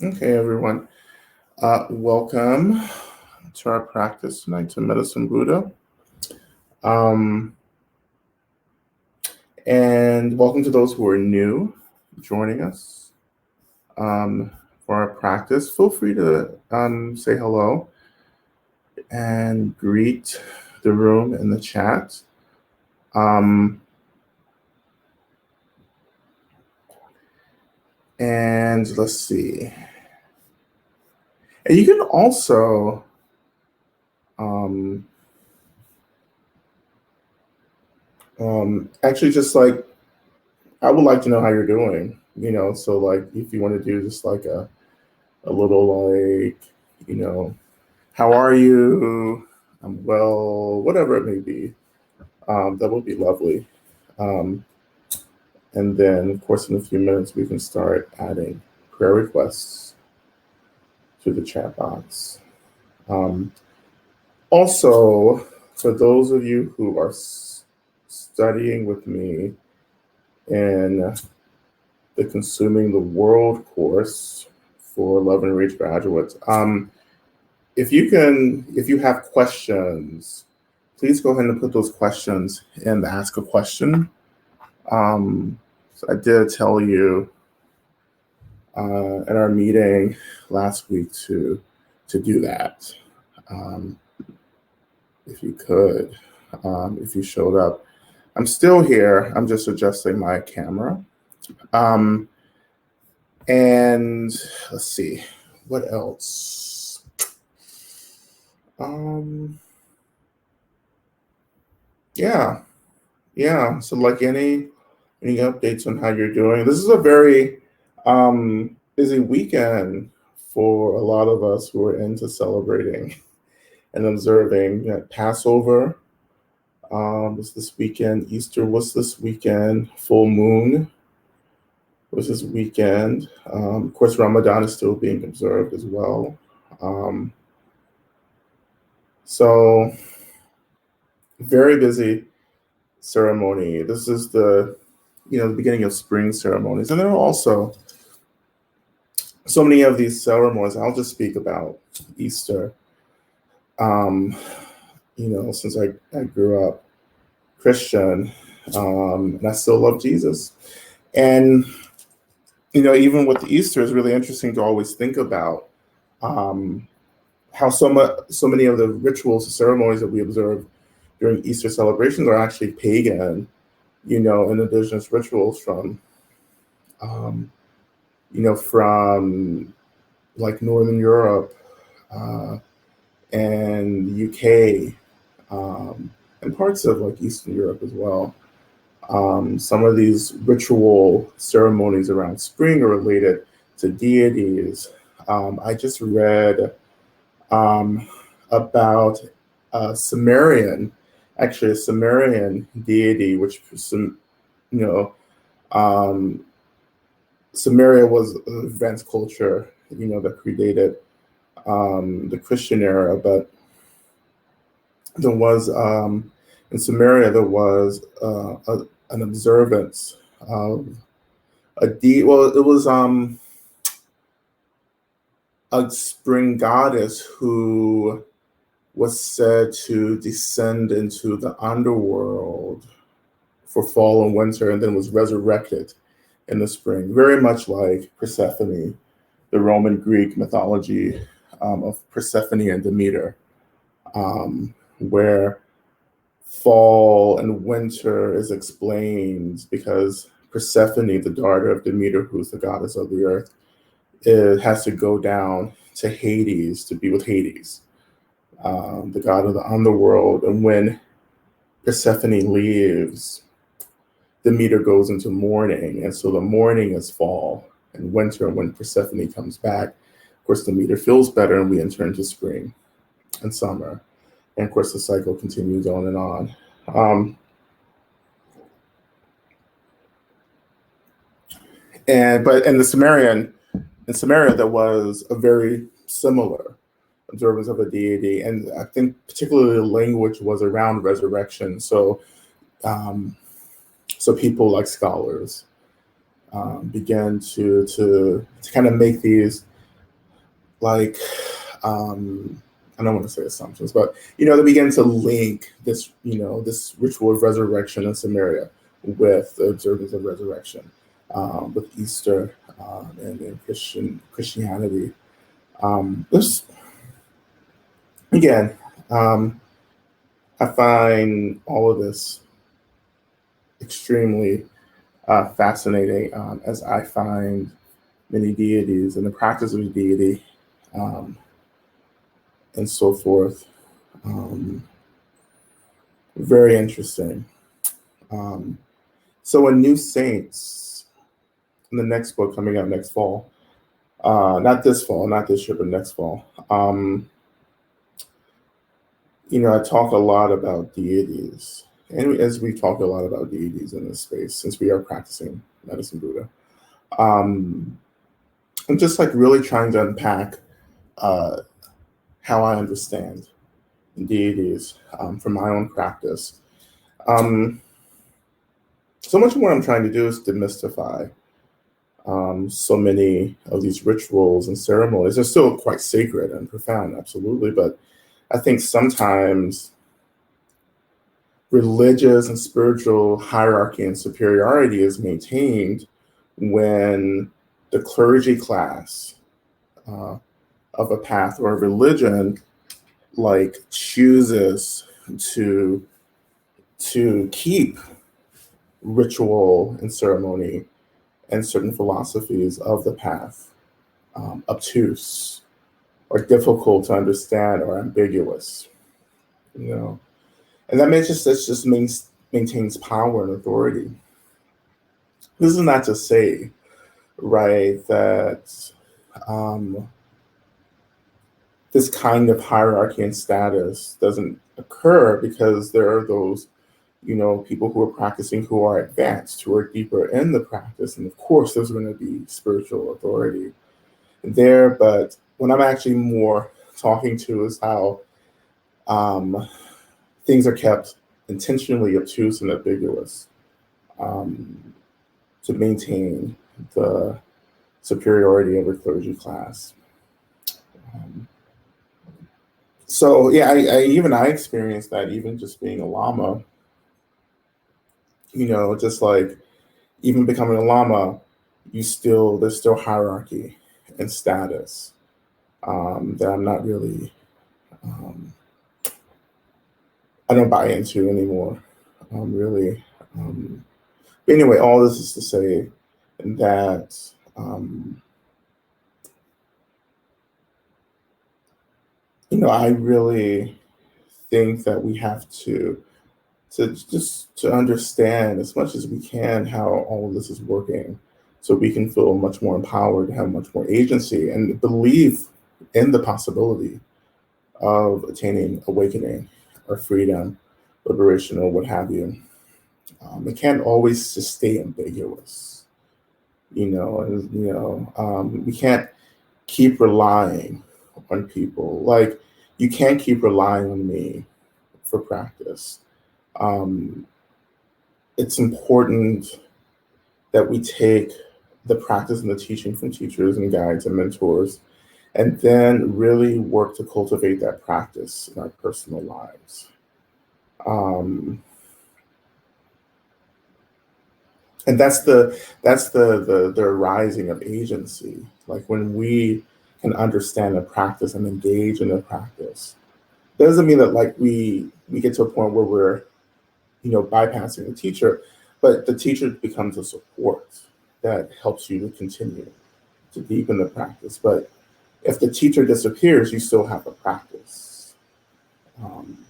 Okay, everyone. Welcome to our practice tonight to Medicine Buddha. Um, and welcome to those who are new joining us for our practice. Feel free to say hello and greet the room in the chat. And let's see. And you can also actually just like, I would like to know how you're doing, so like if you want to do just like a little like, how are you? I'm well, whatever it may be. That would be lovely. And then, of course, in a few minutes, we can start adding prayer requests to the chat box. Also, for those of you who are studying with me in the Consuming the World course for Love and Reach graduates, if you have questions, please go ahead and put those questions in the Ask a Question. So I did tell you at our meeting last week to do that. If you could, if you showed up. I'm still here. I'm just adjusting my camera. And let's see, what else? Yeah. So like any updates on how you're doing? This is a very busy weekend for a lot of us who are into celebrating and observing. Passover was this weekend. Easter was this weekend. Full moon was this weekend. Of course, Ramadan is still being observed as well. So very busy ceremony. This is the beginning of spring ceremonies, and there are also so many of these ceremonies. I'll just speak about Easter. Since I grew up Christian, and I still love Jesus. And, even with Easter, it's really interesting to always think about how so many of the rituals and ceremonies that we observe during Easter celebrations are actually pagan, and indigenous rituals from like Northern Europe and the UK, and parts of like Eastern Europe as well. Some of these ritual ceremonies around spring are related to deities. I just read about a Sumerian deity, which Sumeria was an advanced culture, that predated the Christian era, but there was in Sumeria there was an observance of it was a spring goddess who was said to descend into the underworld for fall and winter, and then was resurrected in the spring, very much like Persephone, the Roman Greek mythology of Persephone and Demeter, where fall and winter is explained because Persephone, the daughter of Demeter, who's the goddess of the earth, it has to go down to Hades to be with Hades, the god of the underworld. And when Persephone leaves, Demeter goes into mourning, and so the mourning is fall and winter. When Persephone comes back, of course, Demeter feels better, and we enter into spring and summer, and of course, the cycle continues on and on. But in Samaria, there was a very similar observance of a deity, and I think particularly the language was around resurrection. So people like scholars began to kind of make these like, I don't want to say assumptions, but they begin to link this, this ritual of resurrection in Samaria with the observance of resurrection, with Easter, and Christianity. This again, I find all of this extremely fascinating, as I find many deities and the practice of deity, um, and so forth. Um, Very interesting. Um, so, in New Saints, in the next book coming out next fall, not this fall, not this year, but next fall, I talk a lot about deities. And as we talk a lot about deities in this space, since we are practicing medicine Buddha, I'm just like really trying to unpack uh, how I understand deities, from my own practice. Um, so much of what I'm trying to do is demystify so many of these rituals and ceremonies. They're still quite sacred and profound, absolutely, but I think sometimes religious and spiritual hierarchy and superiority is maintained when the clergy class uh, of a path or a religion like chooses to keep ritual and ceremony and certain philosophies of the path obtuse or difficult to understand or ambiguous, you know. And that just maintains power and authority. This is not to say, right, that um, this kind of hierarchy and status doesn't occur, because there are those, people who are practicing who are advanced, who are deeper in the practice. And of course, there's going to be spiritual authority there. But what I'm actually more talking to is how um, things are kept intentionally obtuse and ambiguous, um, to maintain the superiority of a clergy class. Um, so yeah, I experienced that even just being a lama. Just like even becoming a lama, there's still hierarchy and status, that I'm not really, um, I don't buy into anymore, really. But anyway, all this is to say that, I really think that we have to understand as much as we can how all of this is working, so we can feel much more empowered, have much more agency, and believe in the possibility of attaining awakening or freedom, liberation, or what have you. It can't always just stay ambiguous, and we can't keep relying on people. Like, you can't keep relying on me for practice. um, it's important that we take the practice and the teaching from teachers and guides and mentors, and then really work to cultivate that practice in our personal lives. Um, and that's the arising of agency. Like, when we can understand the practice and engage in the practice, doesn't mean that like we get to a point where we're bypassing the teacher, but the teacher becomes a support that helps you to continue to deepen the practice. But if the teacher disappears, you still have a practice. Um,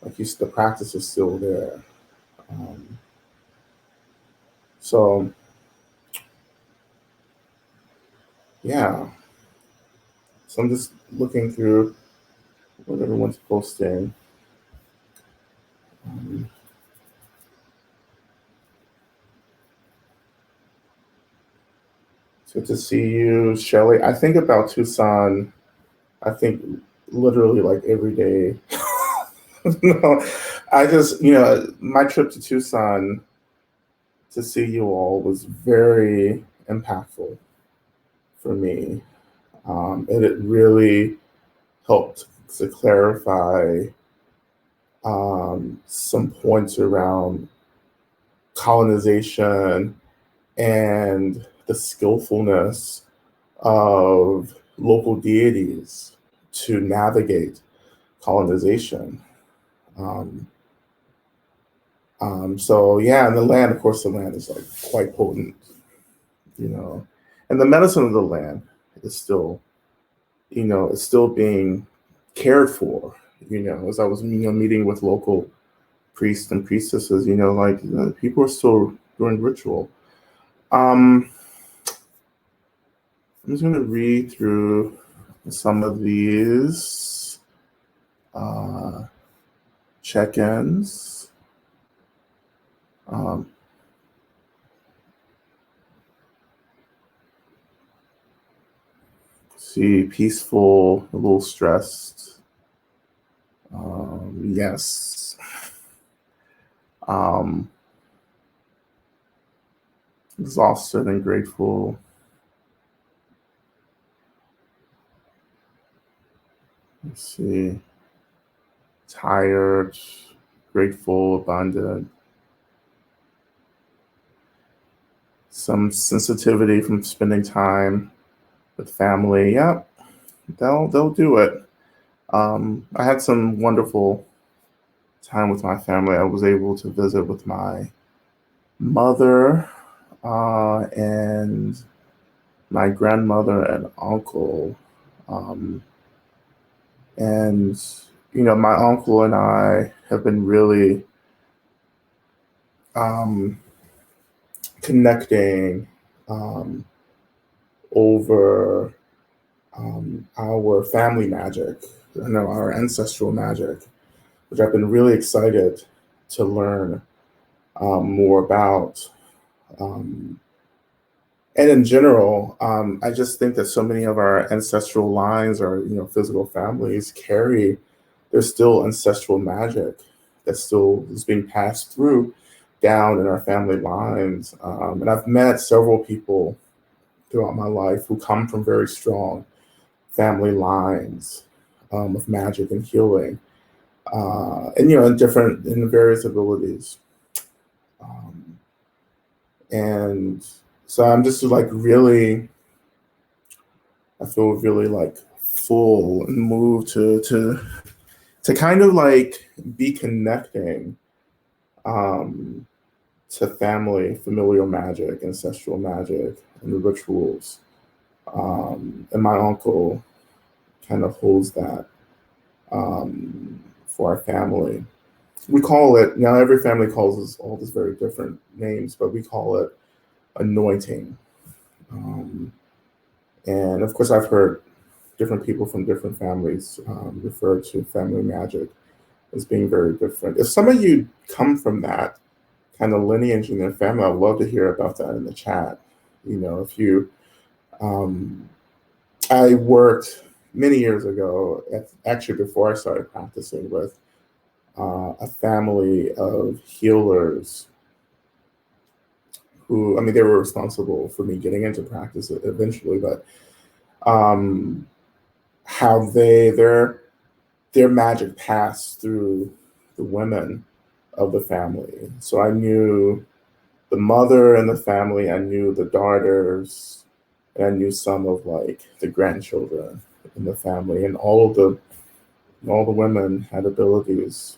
the practice is still there. Um, so yeah, so I'm just looking through what everyone's posting. Um, it's good to see you, Shelly. I think about Tucson. I think literally like every day. No, I just, my trip to Tucson to see you all was very impactful for me. it really helped to clarify some points around colonization and the skillfulness of local deities to navigate colonization. Um, so yeah, and the land, of course, the land is like quite potent, you know, and the medicine of the land is still, it's still being cared for. As I was, meeting with local priests and priestesses, people are still doing ritual. I'm just going to read through some of these check-ins. See, peaceful, a little stressed. Yes. Exhausted and grateful. Let's see. Tired, grateful, abundant. Some sensitivity from spending time with family. Yep, they'll do it. I had some wonderful time with my family. I was able to visit with my mother and my grandmother and uncle. And, my uncle and I have been really connecting over our family magic, our ancestral magic, which I've been really excited to learn more about. And in general, I just think that so many of our ancestral lines or, physical families there's still ancestral magic that still is being passed through down in our family lines. And I've met several people throughout my life who come from very strong family lines of magic and healing, and in various abilities. And so I'm just like really, I feel really like full and moved to kind of like be connecting to family, familial magic, ancestral magic, and the rituals. And my uncle kind of holds that for our family. We call it, now every family calls all these very different names, but we call it anointing. And of course, I've heard different people from different families refer to family magic as being very different. If some of you come from that kind of lineage in their family, I'd love to hear about that in the chat. If you, I worked many years ago, actually before I started practicing, with a family of healers who, they were responsible for me getting into practice eventually, but how their magic passed through the women of the family. So I knew the mother in the family, I knew the daughters, and I knew some of like the grandchildren in the family, and all the women had abilities,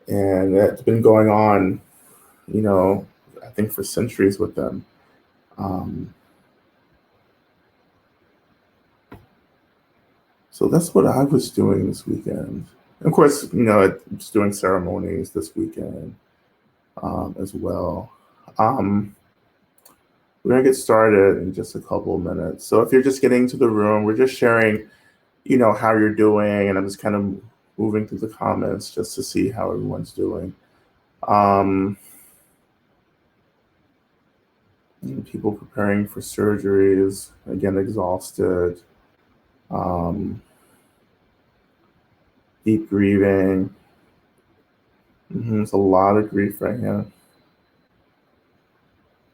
and it's been going on, I think for centuries with them. So that's what I was doing this weekend. And of course, just doing ceremonies this weekend as well. We're gonna get started in just a couple of minutes. So if you're just getting to the room, we're just sharing, how you're doing, and I'm just kind of moving through the comments just to see how everyone's doing. People preparing for surgeries, again, exhausted. Deep grieving. It's a lot of grief right now.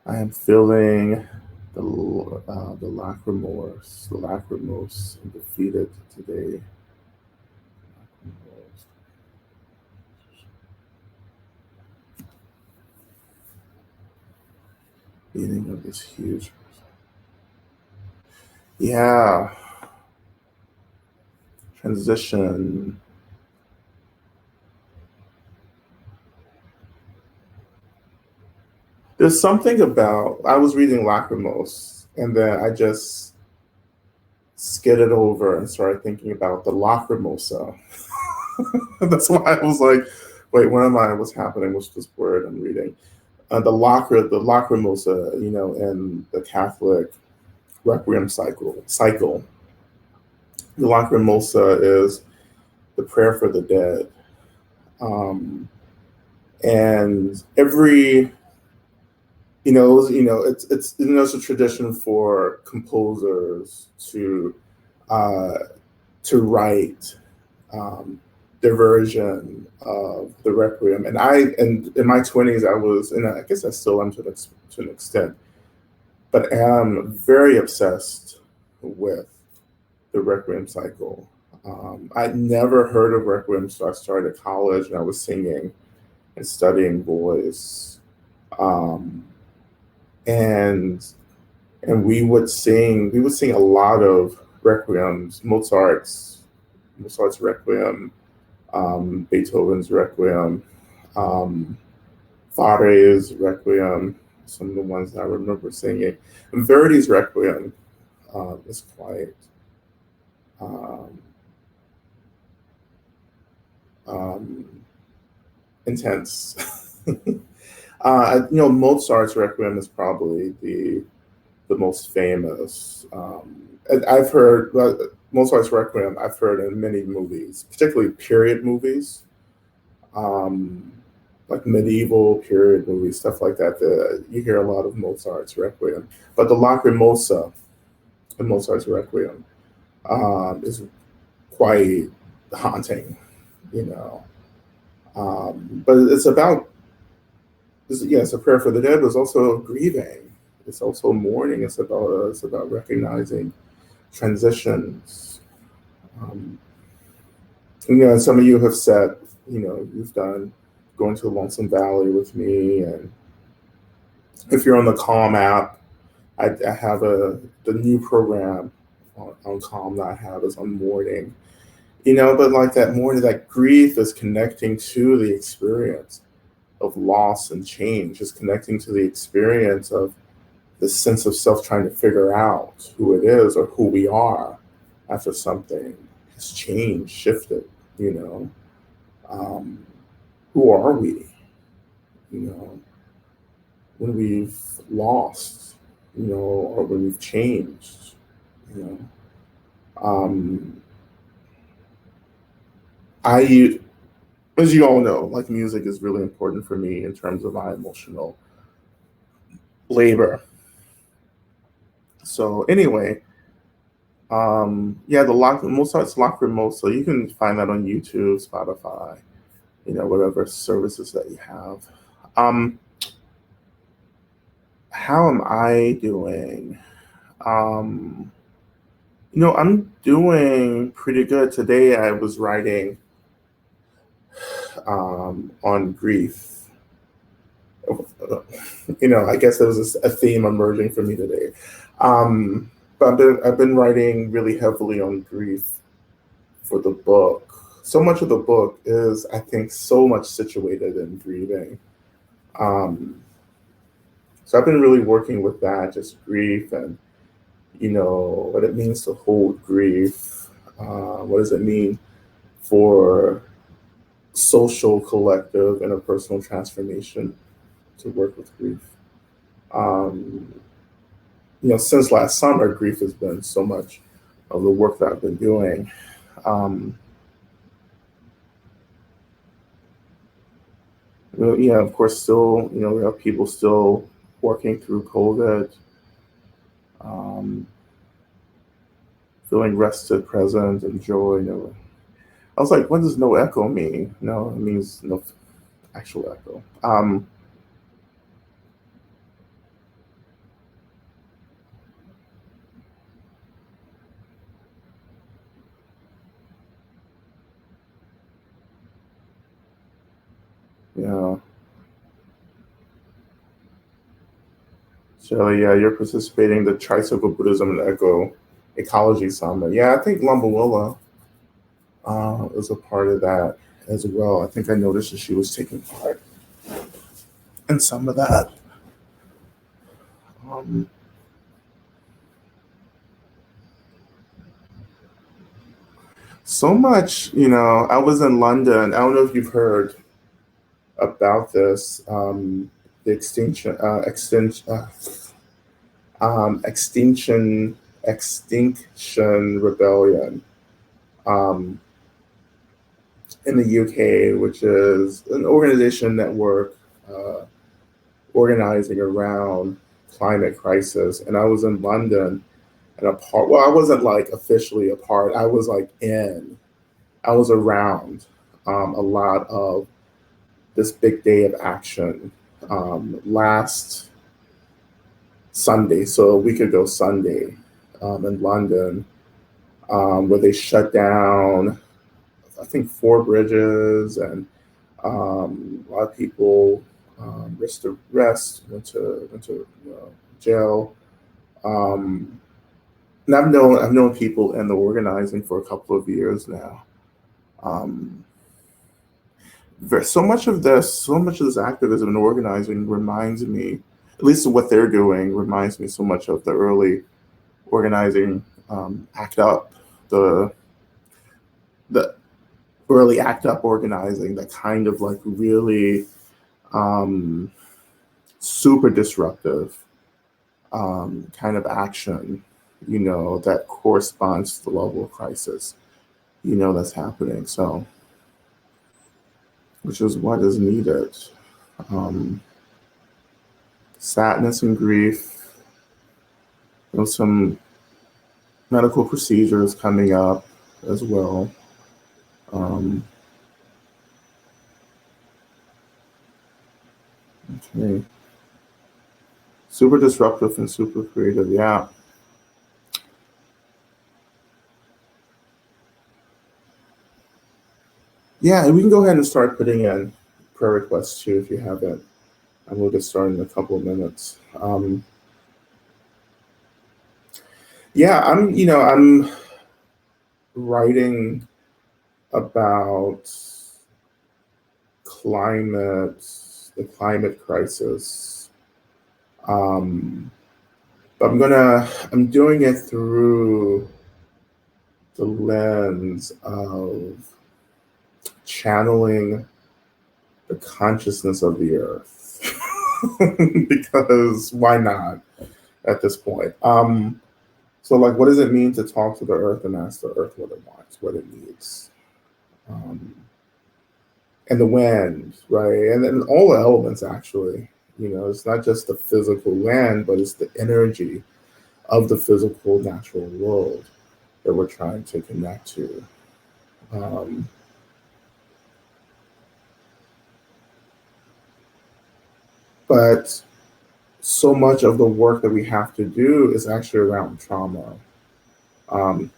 I am feeling the lacrimose, and defeated today. Beating of this huge. Yeah. Transition. There's something about, I was reading Lacrimose, and then I just skidded over and started thinking about the Lacrimosa. That's why I was like, wait, what's happening? What's this word I'm reading? The Lacrimosa, in the Catholic Requiem cycle. The Lacrimosa is the prayer for the dead. And every, it's a tradition for composers to write their version of the Requiem. And in my 20s, I was, and I guess I still am to an extent, but am very obsessed with the Requiem cycle. I'd never heard of Requiem, so I started college and I was singing and studying voice. And we would sing a lot of requiems, Mozart's Requiem, Beethoven's Requiem, Fare's Requiem, some of the ones that I remember singing. And Verdi's Requiem is quite intense. Mozart's Requiem is probably the most famous. I've heard Mozart's Requiem. I've heard in many movies, particularly period movies, like medieval period movies, stuff like that. You hear a lot of Mozart's Requiem, but the Lacrimosa in Mozart's Requiem is quite haunting, but it's a prayer for the dead, but it's also grieving. It's also mourning. It's about recognizing transitions. And some of you have said, you've done going to Lonesome Valley with me, and if you're on the Calm app, I have the new program on Calm that I have is on mourning. But like that mourning, that grief is connecting to the experience of loss and change, is connecting to the experience of the sense of self trying to figure out who it is or who we are after something has changed, shifted, who are we, when we've lost, or when we've changed, as you all know, like music is really important for me in terms of my emotional labor. So anyway, the Mozart's Lacrimosa, you can find that on YouTube, Spotify, whatever services that you have. How am I doing? I'm doing pretty good. Today I was writing on grief. I guess there was a theme emerging for me today. But I've been writing really heavily on grief for the book. So much of the book is, I think, so much situated in grieving. So I've been really working with that, just grief and, what it means to hold grief. What does it mean for social, collective, interpersonal transformation to work with grief? Since last summer, grief has been so much of the work that I've been doing. Of course, still, we have people still working through COVID, feeling rested, present, and joy. I was like, what does no echo mean? No, it means no actual echo. Yeah. So yeah, you're participating in the Tricycle Buddhism and Eco Ecology Summit. Yeah, I think Lumbalilla was a part of that as well. I think I noticed that she was taking part in some of that. Um, so much, I was in London. I don't know if you've heard about this. The extinction rebellion um, in the UK, which is an organization network uh, organizing around climate crisis. And I was in London and a part. Well, I wasn't like officially a part. I was like in. I was around a lot of this big day of action last Sunday, so a week ago Sunday, in London, where they shut down, I think, four bridges, and a lot of people risked arrest, went to jail. Um, and I've known people in the organizing for a couple of years now. Um, so much of this activism and organizing reminds me, at least what they're doing, reminds me so much of the early organizing, ACT UP, the the early ACT UP organizing, that kind of like really um, super disruptive kind of action, that corresponds to the level of crisis, that's happening. So, which is what is needed. Um, Sadness and grief. There's some medical procedures coming up as well. Um, okay. Super disruptive and super creative. Yeah. Yeah, and we can go ahead and start putting in prayer requests too if you haven't. And we'll get started in a couple of minutes. Yeah, I'm writing about climate, the climate crisis. But I'm doing it through the lens of channeling the consciousness of the earth. Because why not at this point? So, like, what does it mean to talk to the earth and ask the earth what it wants, what it needs? Um, and the wind, right? And then all the elements, actually. It's not just the physical land, but it's the energy of the physical natural world that we're trying to connect to. Um, but so much of the work that we have to do is actually around trauma. Um,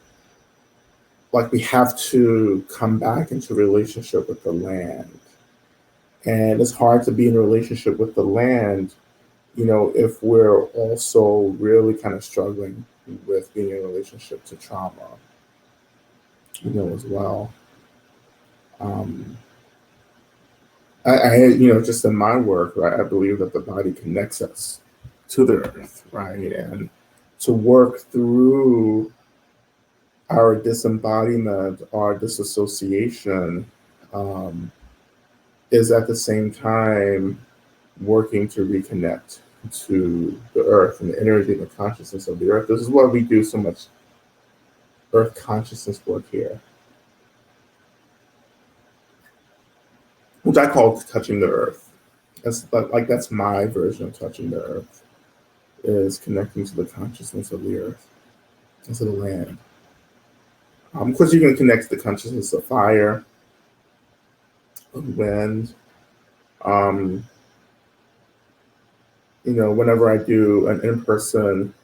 like, we have to come back into relationship with the land. And it's hard to be in a relationship with the land, if we're also really kind of struggling with being in a relationship to trauma, as well. Um, just in my work, right, I believe that the body connects us to the earth, right? And to work through our disembodiment, our disassociation, um, is at the same time working to reconnect to the earth and the energy and the consciousness of the earth. This is why we do so much earth consciousness work here, which I call touching the earth. That's my version of touching the earth, is connecting to the consciousness of the earth and to the land. Of course, you can connect to the consciousness of fire, of wind. Um, whenever I do an in-person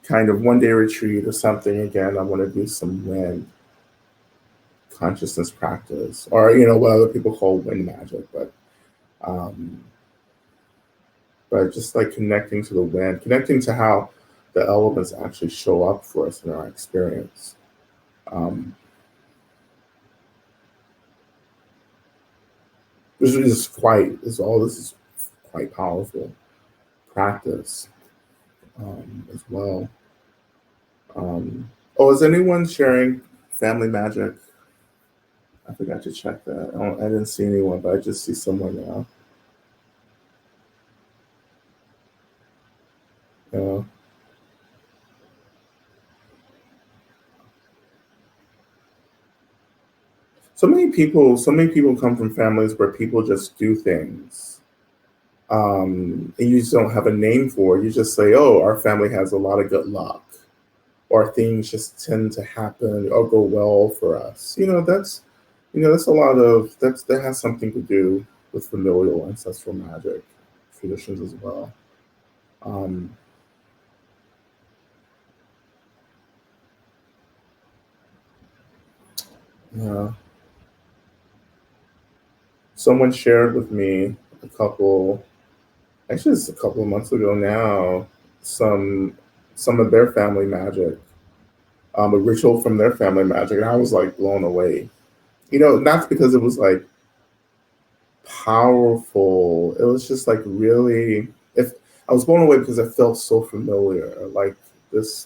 kind of one-day retreat or something, again, I want to do some wind consciousness practice, or what other people call wind magic, um, but just like connecting to the wind, connecting to how the elements actually show up for us in our experience. Um, this is quite powerful practice as well. Oh, is anyone sharing family magic? I forgot to check that. I didn't see anyone, but I just see someone now. Yeah. So many people come from families where people just do things, and you just don't have a name for it. You just say, "Oh, our family has a lot of good luck," or things just tend to happen or go well for us. That's a lot of that has something to do with familial ancestral magic traditions as well. Um, yeah. Someone shared with me a couple, actually, it's a couple of months ago now, some some of their family magic, a ritual from their family magic, and I was like blown away. Not because it was like powerful. It was just like really, if I was blown away because it felt so familiar, like this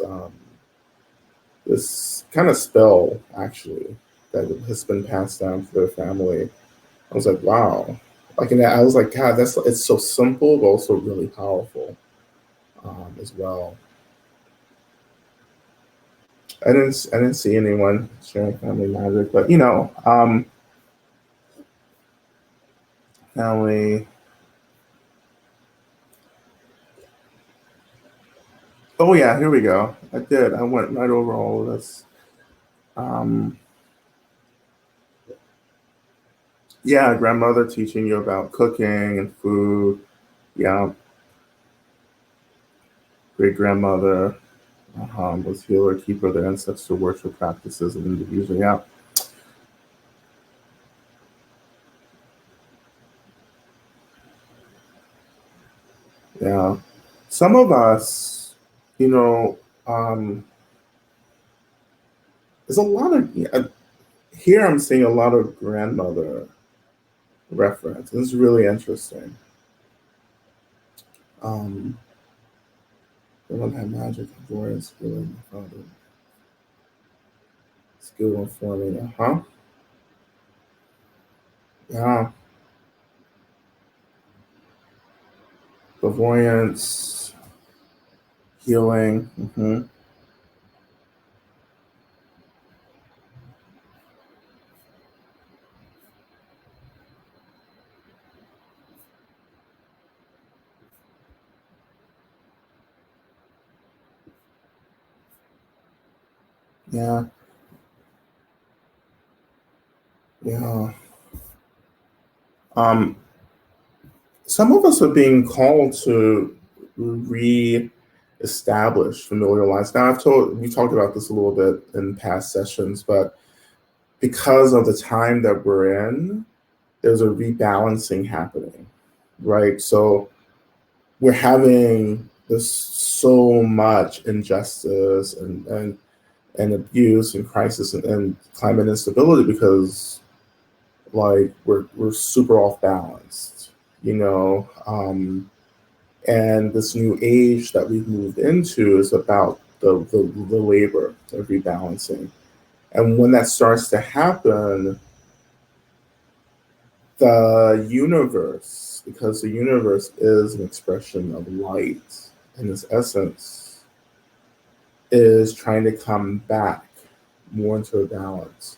this kind of spell actually that has been passed down to their family. I was like, wow. Like, and I was like, God, it's so simple, but also really powerful as well. I didn't see anyone sharing family magic, but family. Oh yeah, here we go. I did. I went right over all of this. Um, yeah, grandmother teaching you about cooking and food. Yeah, great grandmother was healer, keeper of the ancestor worship practices of Indonesia. Yeah, yeah. Some of us, you know, um, there's a lot of here. I'm seeing a lot of grandmother reference. This is really interesting. Um, they don't have magic, avoidance, healing, skill and forming. Uh-huh. Yeah. Clairvoyance, healing. Yeah. Yeah. Um, some of us are being called to re-establish familiar lines. Now, we talked about this a little bit in past sessions, but because of the time that we're in, there's a rebalancing happening, right? So we're having this so much injustice and abuse and crisis and climate instability because like we're super off balanced, you know. And this new age that we've moved into is about the labor of rebalancing. And when that starts to happen, the universe, because the universe is an expression of light in its essence, is trying to come back more into a balance.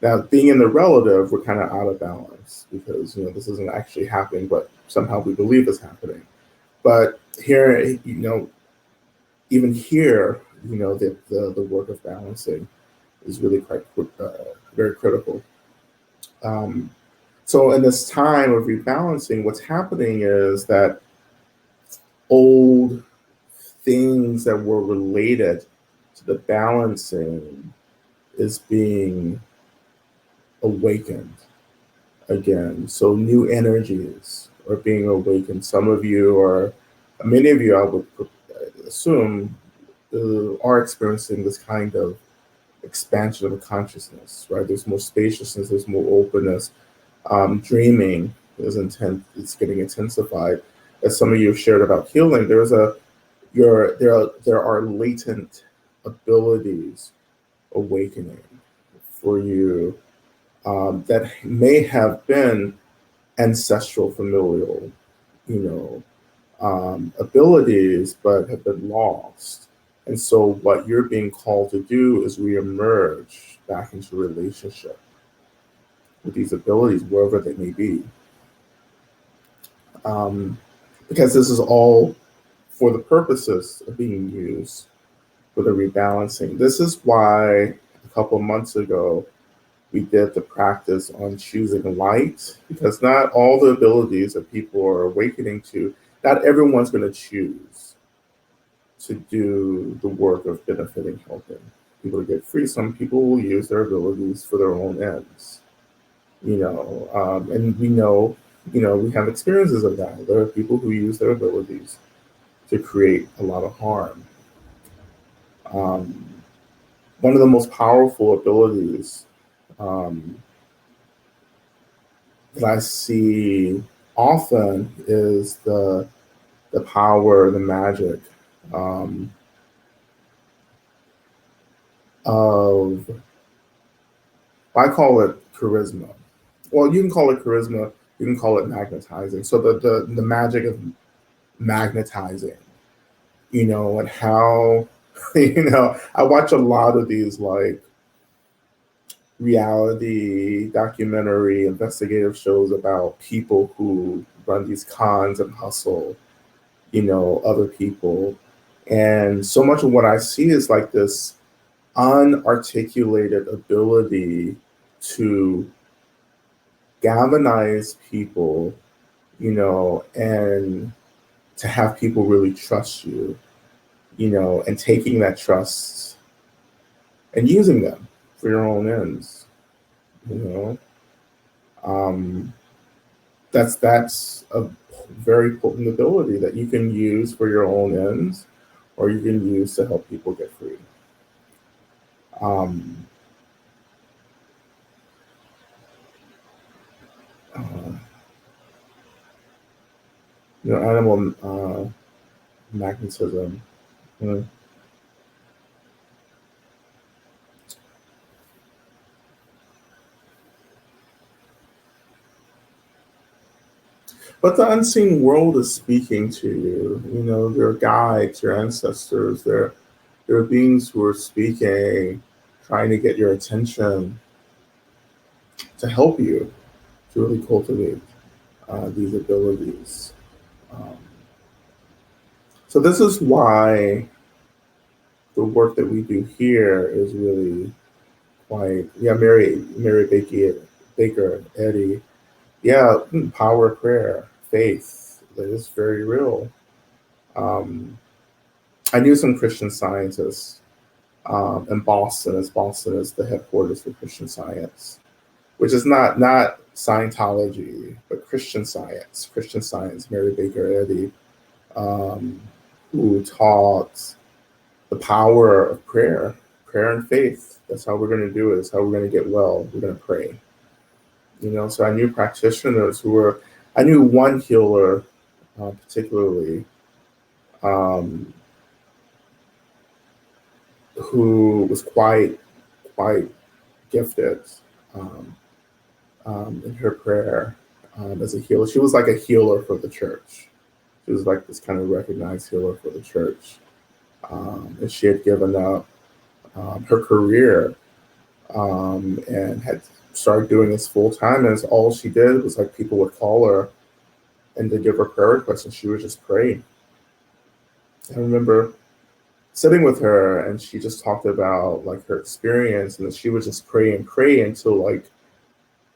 Now, being in the relative, we're kind of out of balance because this isn't actually happening, but somehow we believe it's happening. But here, even here, the work of balancing is really quite very critical. Um, so in this time of rebalancing, what's happening is that old things that were related to the balancing is being awakened again. So new energies are being awakened. Some of you, or many of you, I would assume, are experiencing this kind of expansion of consciousness, right? There's more spaciousness, there's more openness. Dreaming is intent; it's getting intensified. As some of you have shared about healing, there are latent abilities awakening for you that may have been ancestral, familial, you know, abilities, but have been lost. And so, what you're being called to do is reemerge back into relationship with these abilities, wherever they may be. Because this is all for the purposes of being used for the rebalancing. This is why a couple of months ago we did the practice on choosing light, because not all the abilities that people are awakening to, not everyone's going to choose to do the work of benefiting, helping people to get free. Some people will use their abilities for their own ends, and we have experiences of that. There are people who use their abilities to create a lot of harm. Um, One of the most powerful abilities that I see often is the power, the magic of, I call it charisma. Well, you can call it charisma, you can call it magnetizing. So the magic of magnetizing, and how, I watch a lot of these like reality documentary investigative shows about people who run these cons and hustle, other people. And so much of what I see is like this unarticulated ability to galvanize people, and to have people really trust you, and taking that trust and using them for your own ends, you know. Um, that's a very potent ability that you can use for your own ends, or you can use to help people get free. Um, uh, Animal magnetism. Mm. But the unseen world is speaking to you. There are guides, your ancestors. There are beings who are speaking, trying to get your attention to help you to really cultivate these abilities. Um, so this is why the work that we do here is really quite, yeah. Mary Baker Eddy, yeah. Power of prayer, faith, that is very real. Um, I knew some Christian scientists in Boston, as Boston is the headquarters for Christian Science, which is not Scientology, but Christian Science. Christian Science, Mary Baker Eddy, um, who taught the power of prayer and faith. That's how we're going to do it. It's how we're going to get well. We're going to pray. So I knew practitioners who were. I knew one healer, particularly, um, who was quite gifted um, in her prayer as a healer. She was like a healer for the church. She was like this kind of recognized healer for the church. And she had given up her career and had started doing this full time. And all she did was like people would call her and to give her prayer requests, and she would just pray. I remember sitting with her, and she just talked about like her experience, and then she would just pray and pray until like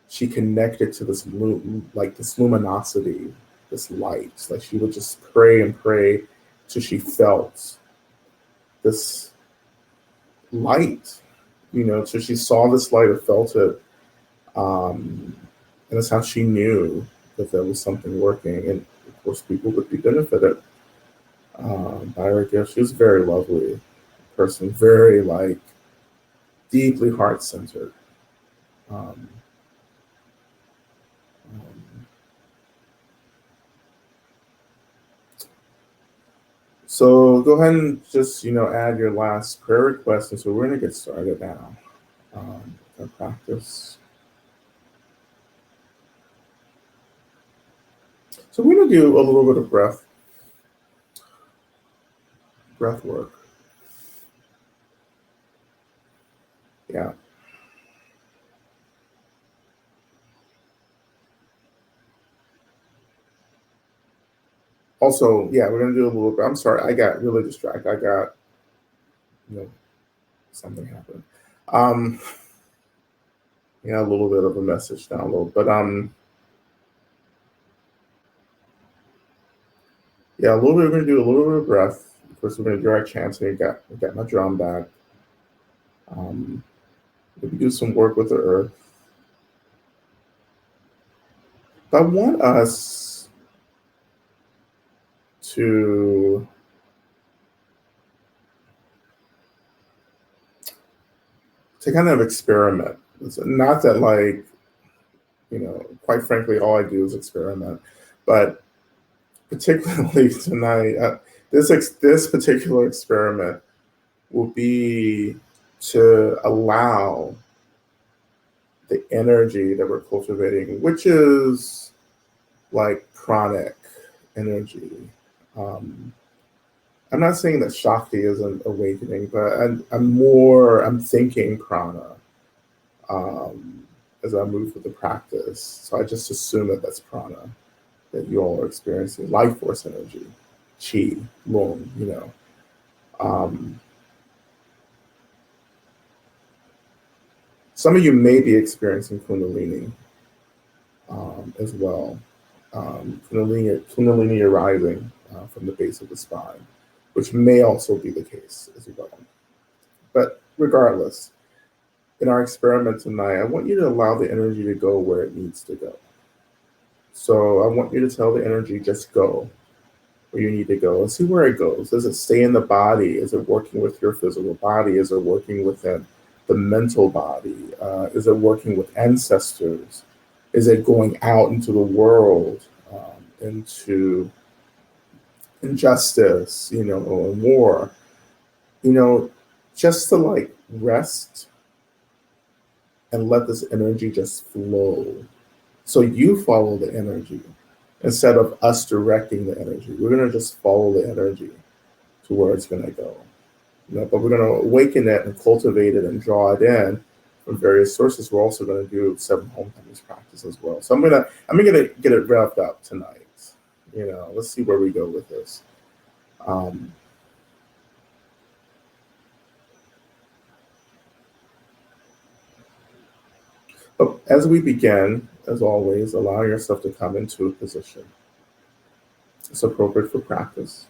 she connected to this luminosity, this light. Like she would just pray and pray till she felt this light, till she saw this light or felt it. Um, and that's how she knew that there was something working. And of course, people would be benefited by her gift. She was a very lovely person, very like deeply heart centered. Um, um, so go ahead and just add your last prayer request, and so we're going to get started now. Our practice. So we're going to do a little bit of breath work. Yeah. Also, yeah, we're gonna do a little bit. I'm sorry, I got really distracted. I got you know something happened. Um, yeah, a little bit of a message download, but yeah, a little bit. We're gonna do a little bit of breath. First, we're gonna do our chanting. We got my drum back. Um, maybe do some work with the earth. But I want us to kind of experiment. It's not that like quite frankly, all I do is experiment, but particularly tonight, this particular experiment will be to allow the energy that we're cultivating, which is like pranic energy. Um, I'm not saying that Shakti isn't awakening, but I'm thinking prana um, as I move with the practice. So I just assume that that's prana, that you all are experiencing life force energy, chi, lung. Um, some of you may be experiencing kundalini as well. Kundalini arising from the base of the spine, which may also be the case as well. But regardless, in our experiment tonight, I want you to allow the energy to go where it needs to go. So I want you to tell the energy, just go where you need to go and see where it goes. Does it stay in the body? Is it working with your physical body? Is it working within the mental body? Is it working with ancestors? Is it going out into the world, into injustice, or war? Just to like rest and let this energy just flow. So you follow the energy instead of us directing the energy. We're going to just follow the energy to where it's going to go. But we're going to awaken it and cultivate it and draw it in from various sources. We're also going to do 7 homecomings practice as well. So I'm gonna get it wrapped up tonight. Let's see where we go with this. Um, but as we begin, as always, allow yourself to come into a position. It's appropriate for practice.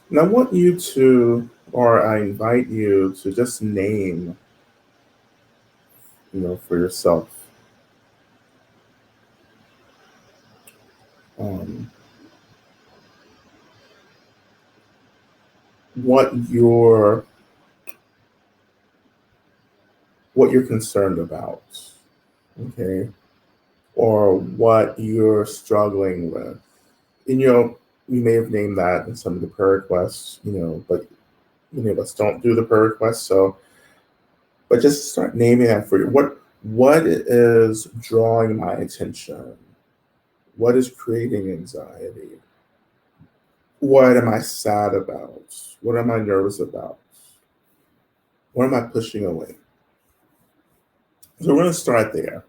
And I want you to, or I invite you to just name, for yourself, um, what you're concerned about, okay, or what you're struggling with. And you may have named that in some of the prayer requests, but many of us don't do the prayer requests. So, but just start naming that for you. What is drawing my attention? What is creating anxiety? What am I sad about? What am I nervous about? What am I pushing away? So we're going to start there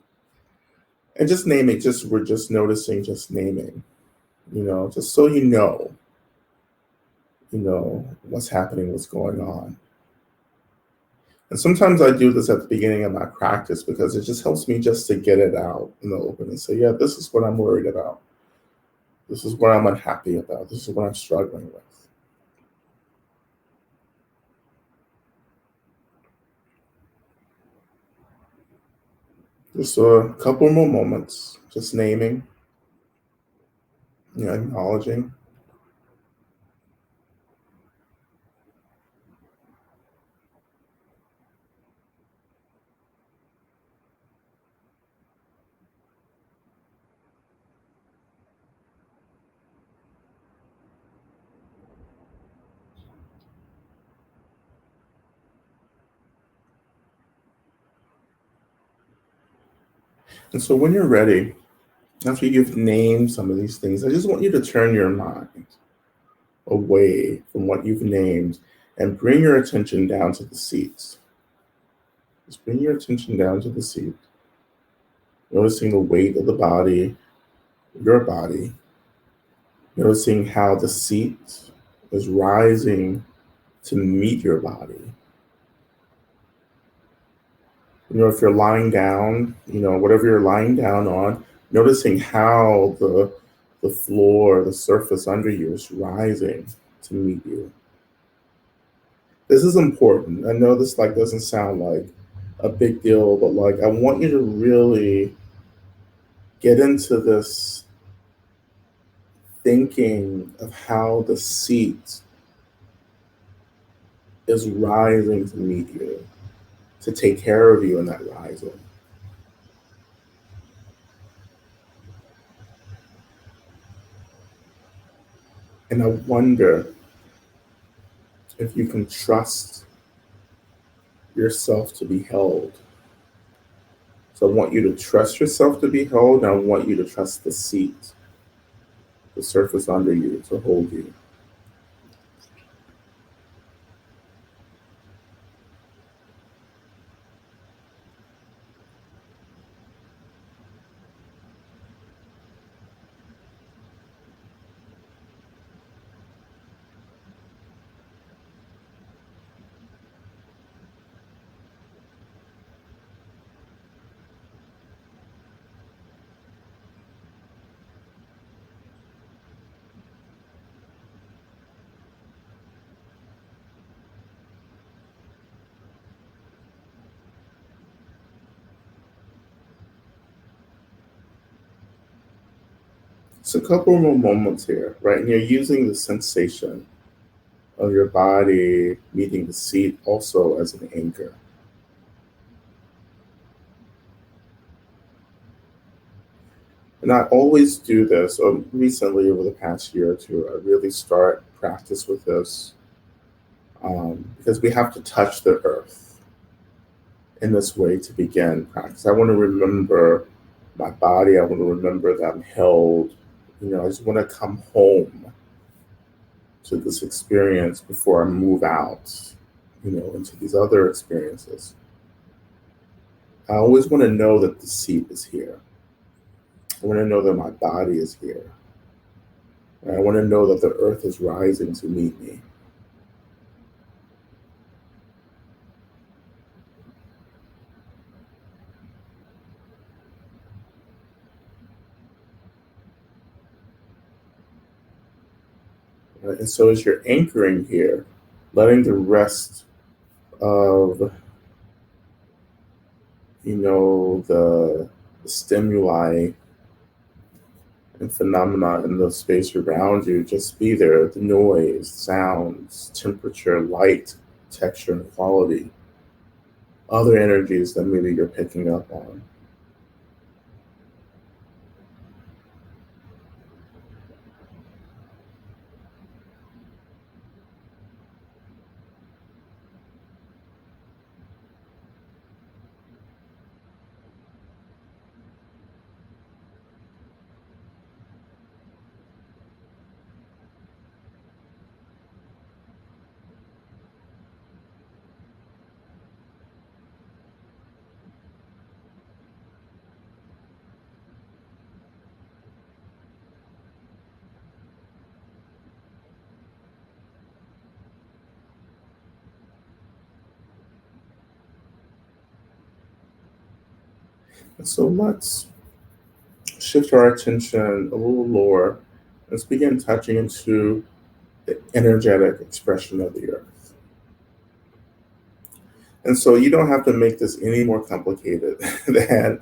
and just name it. We're just noticing, just naming, just so you know. what's happening, what's going on. And sometimes I do this at the beginning of my practice because it just helps me just to get it out in the open and say, yeah, this is what I'm worried about. This is what I'm unhappy about. This is what I'm struggling with. Just a couple more moments, just naming, acknowledging. And so when you're ready, after you've named some of these things, I just want you to turn your mind away from what you've named and bring your attention down to the seat. Just bring your attention down to the seat, noticing the weight of the body, your body, noticing how the seat is rising to meet your body. If you're lying down, whatever you're lying down on, noticing how the floor, the surface under you is rising to meet you. This is important. I know this doesn't sound like a big deal, but I want you to really get into this thinking of how the seat is rising to meet you, to take care of you in that rising. And I wonder if you can trust yourself to be held. So I want you to trust yourself to be held, and I want you to trust the seat, the surface under you, to hold you. So a couple more moments here, right? And you're using the sensation of your body meeting the seat also as an anchor. And I always do this, or recently over the past year or two, I really start practice with this because we have to touch the earth in this way to begin practice. I want to remember my body. I want to remember that I'm held. I just want to come home to this experience before I move out, into these other experiences. I always want to know that the seat is here. I want to know that my body is here. And I want to know that the earth is rising to meet me. Right? And so as you're anchoring here, letting the rest of the stimuli and phenomena in the space around you just be there. The noise, sounds, temperature, light, texture, and quality. Other energies that maybe you're picking up on. And so let's shift our attention a little lower. Let's begin touching into the energetic expression of the earth. And so you don't have to make this any more complicated than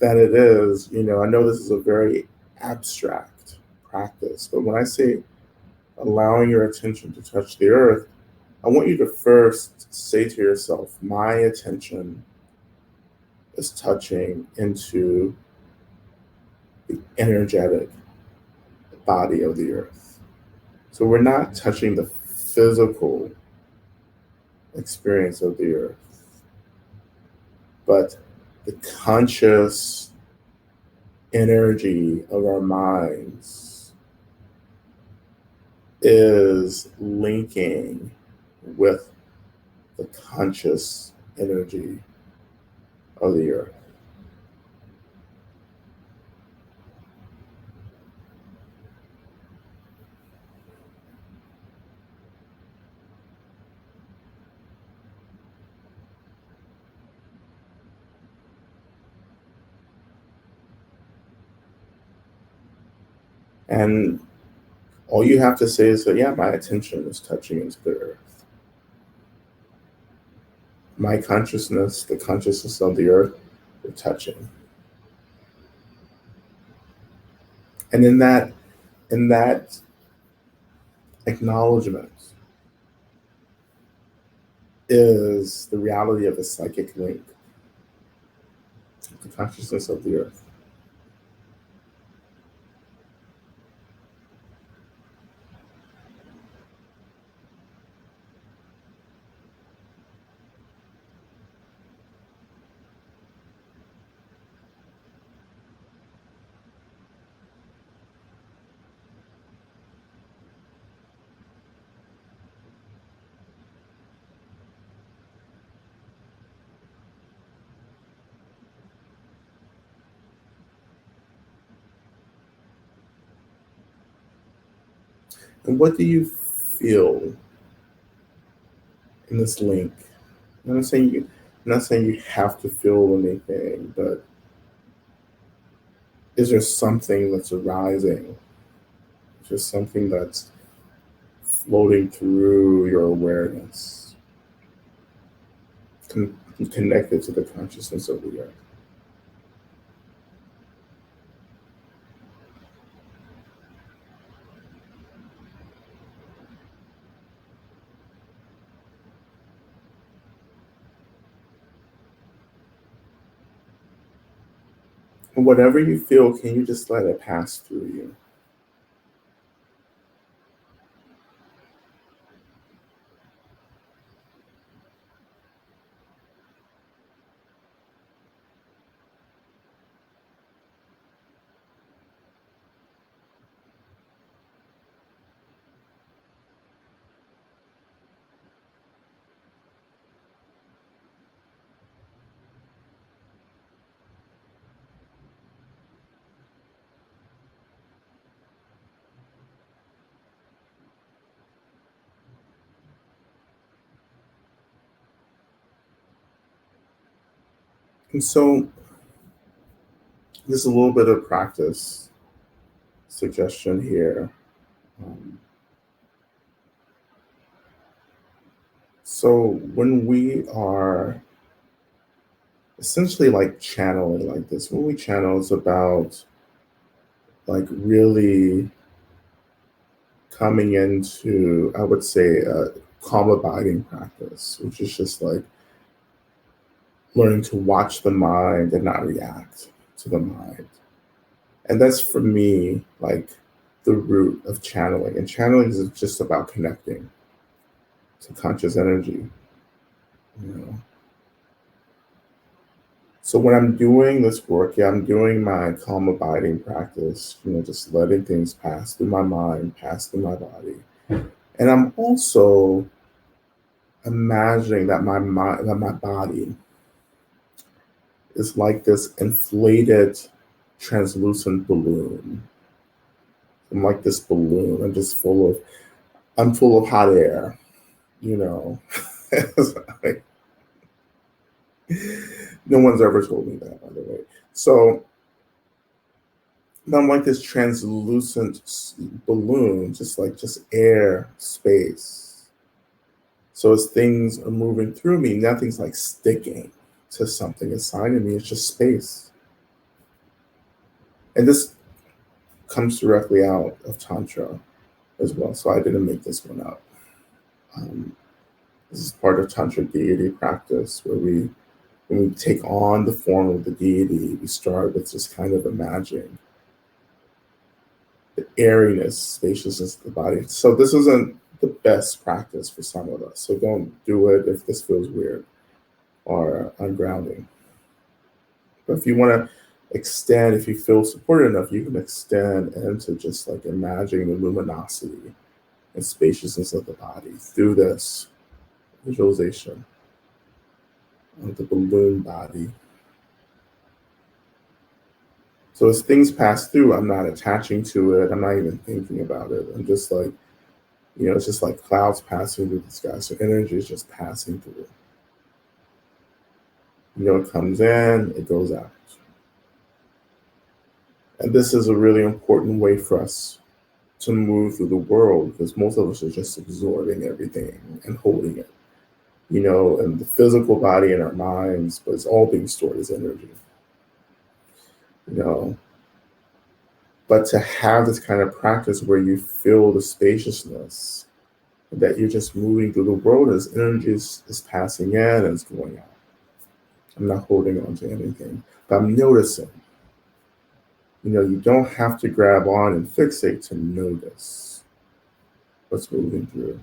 it is. I know this is a very abstract practice, but when I say allowing your attention to touch the earth, I want you to first say to yourself, my attention is touching into the energetic body of the earth. So we're not touching the physical experience of the earth, but the conscious energy of our minds is linking with the conscious energy of the earth. And all you have to say is that, yeah, my attention is touching into the earth. My consciousness, the consciousness of the earth, are touching. And in that acknowledgement is the reality of the psychic link, the consciousness of the earth. And what do you feel in this link? I'm not saying you have to feel anything, but is there something that's arising? Is there something that's floating through your awareness, connected to the consciousness of the earth? And whatever you feel, can you just let it pass through you? And so, there's a little bit of practice suggestion here. Um, so, when we are essentially like channeling like this, when we channel, it's about like really coming into, I would say, a calm abiding practice, which is just like learning to watch the mind and not react to the mind. And that's for me like the root of channeling. And channeling is just about connecting to conscious energy, you know. So when I'm doing this work, yeah, I'm doing my calm abiding practice, just letting things pass through my mind, pass through my body. And I'm also imagining that my body is like this inflated, translucent balloon. I'm like this balloon. I'm full of hot air, you know. It's like, no one's ever told me that, by the way. So I'm like this translucent balloon, just air, space. So as things are moving through me, nothing's like sticking to something inside of me. It's just space. And this comes directly out of Tantra as well. So I didn't make this one up. Um, this is part of Tantra deity practice where when we take on the form of the deity, we start with just kind of imagining the airiness, spaciousness of the body. So this isn't the best practice for some of us. So don't do it if this feels weird or ungrounding. But if you want to extend, if you feel supported enough, you can extend into just like imagining the luminosity and spaciousness of the body through this visualization of the balloon body. So as things pass through, I'm not attaching to it. I'm not even thinking about it. I'm just like, it's just like clouds passing through the sky. So energy is just passing through. It comes in, it goes out. And this is a really important way for us to move through the world because most of us are just absorbing everything and holding it, and the physical body and our minds, but it's all being stored as energy, you know. But to have this kind of practice where you feel the spaciousness, that you're just moving through the world as energy is passing in and it's going out. I'm not holding on to anything, but I'm noticing. You don't have to grab on and fixate to notice what's moving through.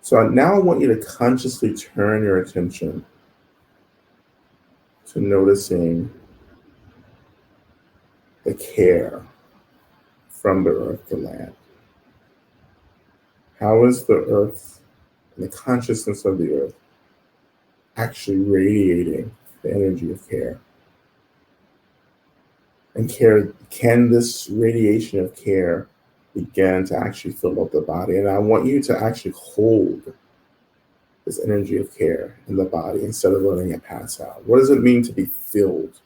So now I want you to consciously turn your attention to noticing the care from the earth to land. How is the earth and the consciousness of the earth actually radiating the energy of care? And can this radiation of care begin to actually fill up the body? And I want you to actually hold this energy of care in the body instead of letting it pass out. What does it mean to be filled?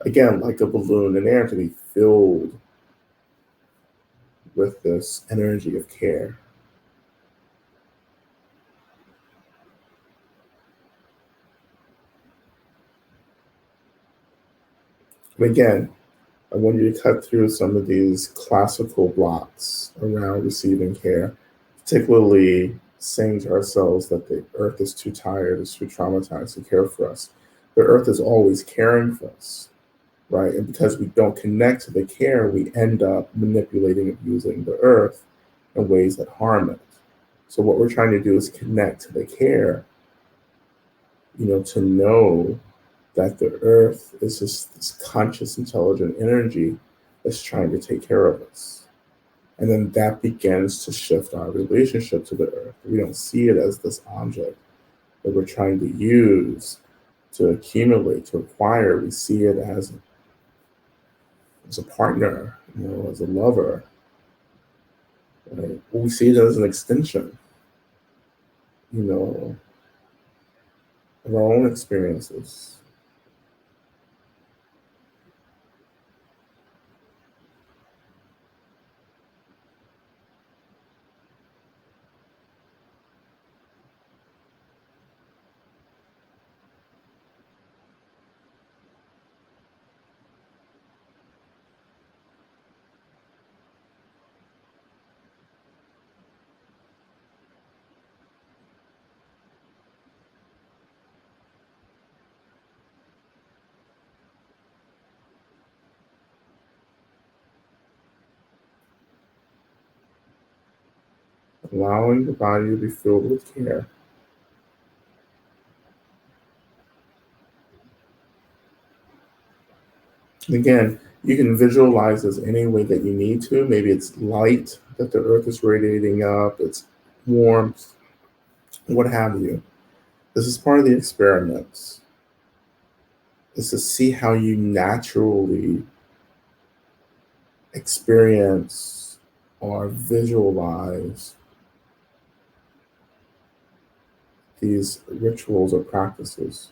Again, like a balloon in air, to be filled with this energy of care. And again, I want you to cut through some of these classical blocks around receiving care, particularly saying to ourselves that the earth is too tired, is too traumatized to care for us. The earth is always caring for us, right? And because we don't connect to the care, we end up manipulating and using the earth in ways that harm it. So what we're trying to do is connect to the care, to know that the earth is just this conscious, intelligent energy that's trying to take care of us. And then that begins to shift our relationship to the earth. We don't see it as this object that we're trying to use to accumulate, to acquire. We see it as a partner, as a lover. Right? We see it as an extension, you know, of our own experiences. Allowing the body to be filled with care. And again, you can visualize this any way that you need to. Maybe it's light that the earth is radiating up, it's warmth, what have you. This is part of the experiments, is to see how you naturally experience or visualize these rituals or practices.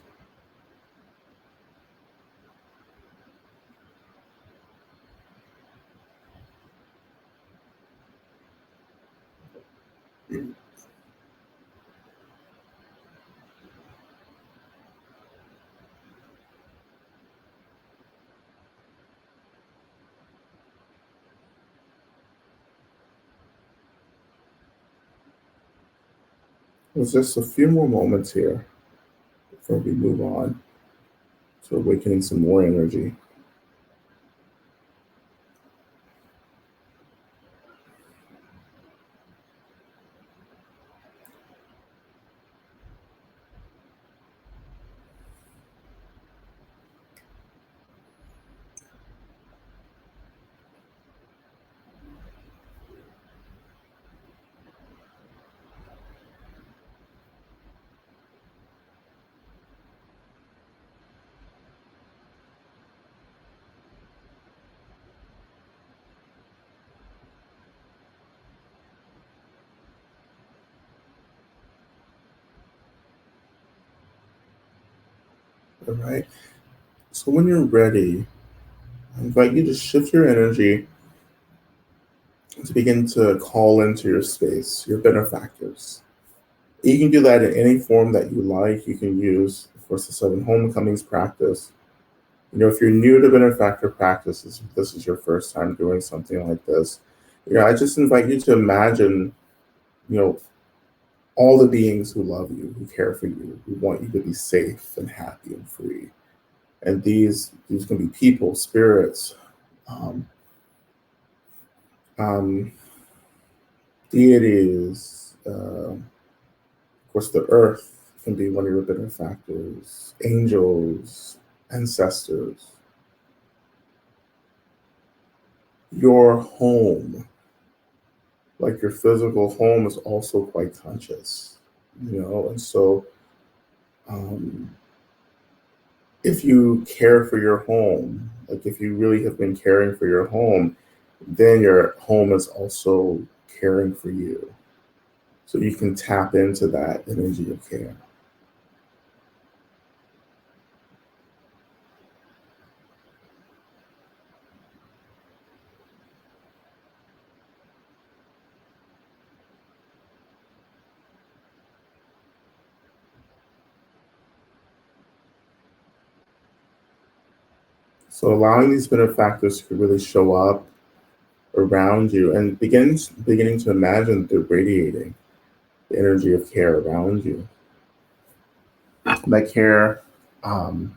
There's just a few more moments here before we move on to awakening some more energy. All right. So when you're ready, I invite you to shift your energy to begin to call into your space, your benefactors. You can do that in any form that you like. You can use, of course, the Seven Homecomings practice. If you're new to benefactor practices, if this is your first time doing something like this, I just invite you to imagine, you know, all the beings who love you, who care for you, who want you to be safe and happy and free. And these can be people, spirits, um, um, deities, of course, the earth can be one of your benefactors, angels, ancestors. Your home, like your physical home, is also quite conscious, and so um, if you care for your home, like if you really have been caring for your home, then your home is also caring for you. So you can tap into that energy of care. So allowing these benefactors to really show up around you and beginning to imagine they're radiating the energy of care around you. That care can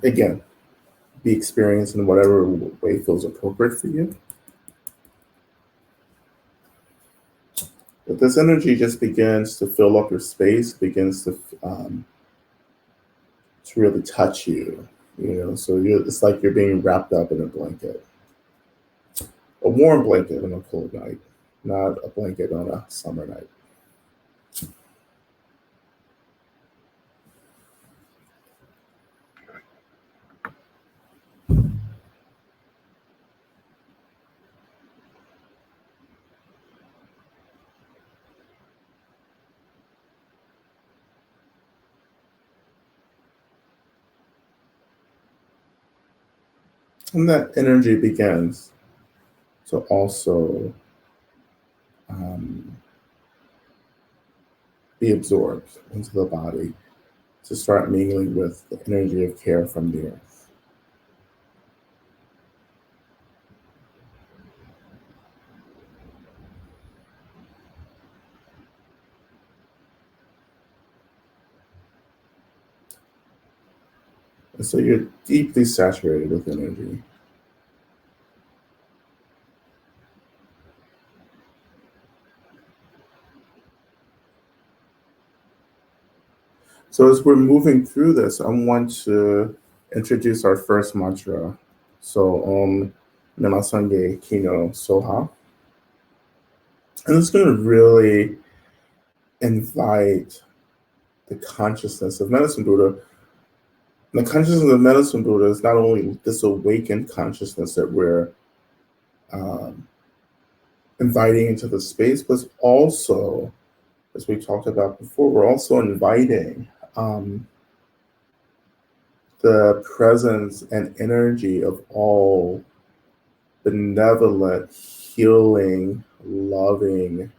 again be experienced in whatever way feels appropriate for you. But this energy just begins to fill up your space, begins to really touch you. So it's like you're being wrapped up in a blanket, a warm blanket on a cold night, not a blanket on a summer night. And that energy begins to also um, be absorbed into the body, to start mingling with the energy of care from the earth. And so you're deeply saturated with energy. So as we're moving through this, I want to introduce our first mantra. So Namasange Kino Soha. And it's going to really invite the consciousness of Medicine Buddha The consciousness of medicine Buddha is not only this awakened consciousness that we're um, inviting into the space, but also, as we talked about before, we're also inviting the presence and energy of all benevolent, healing, loving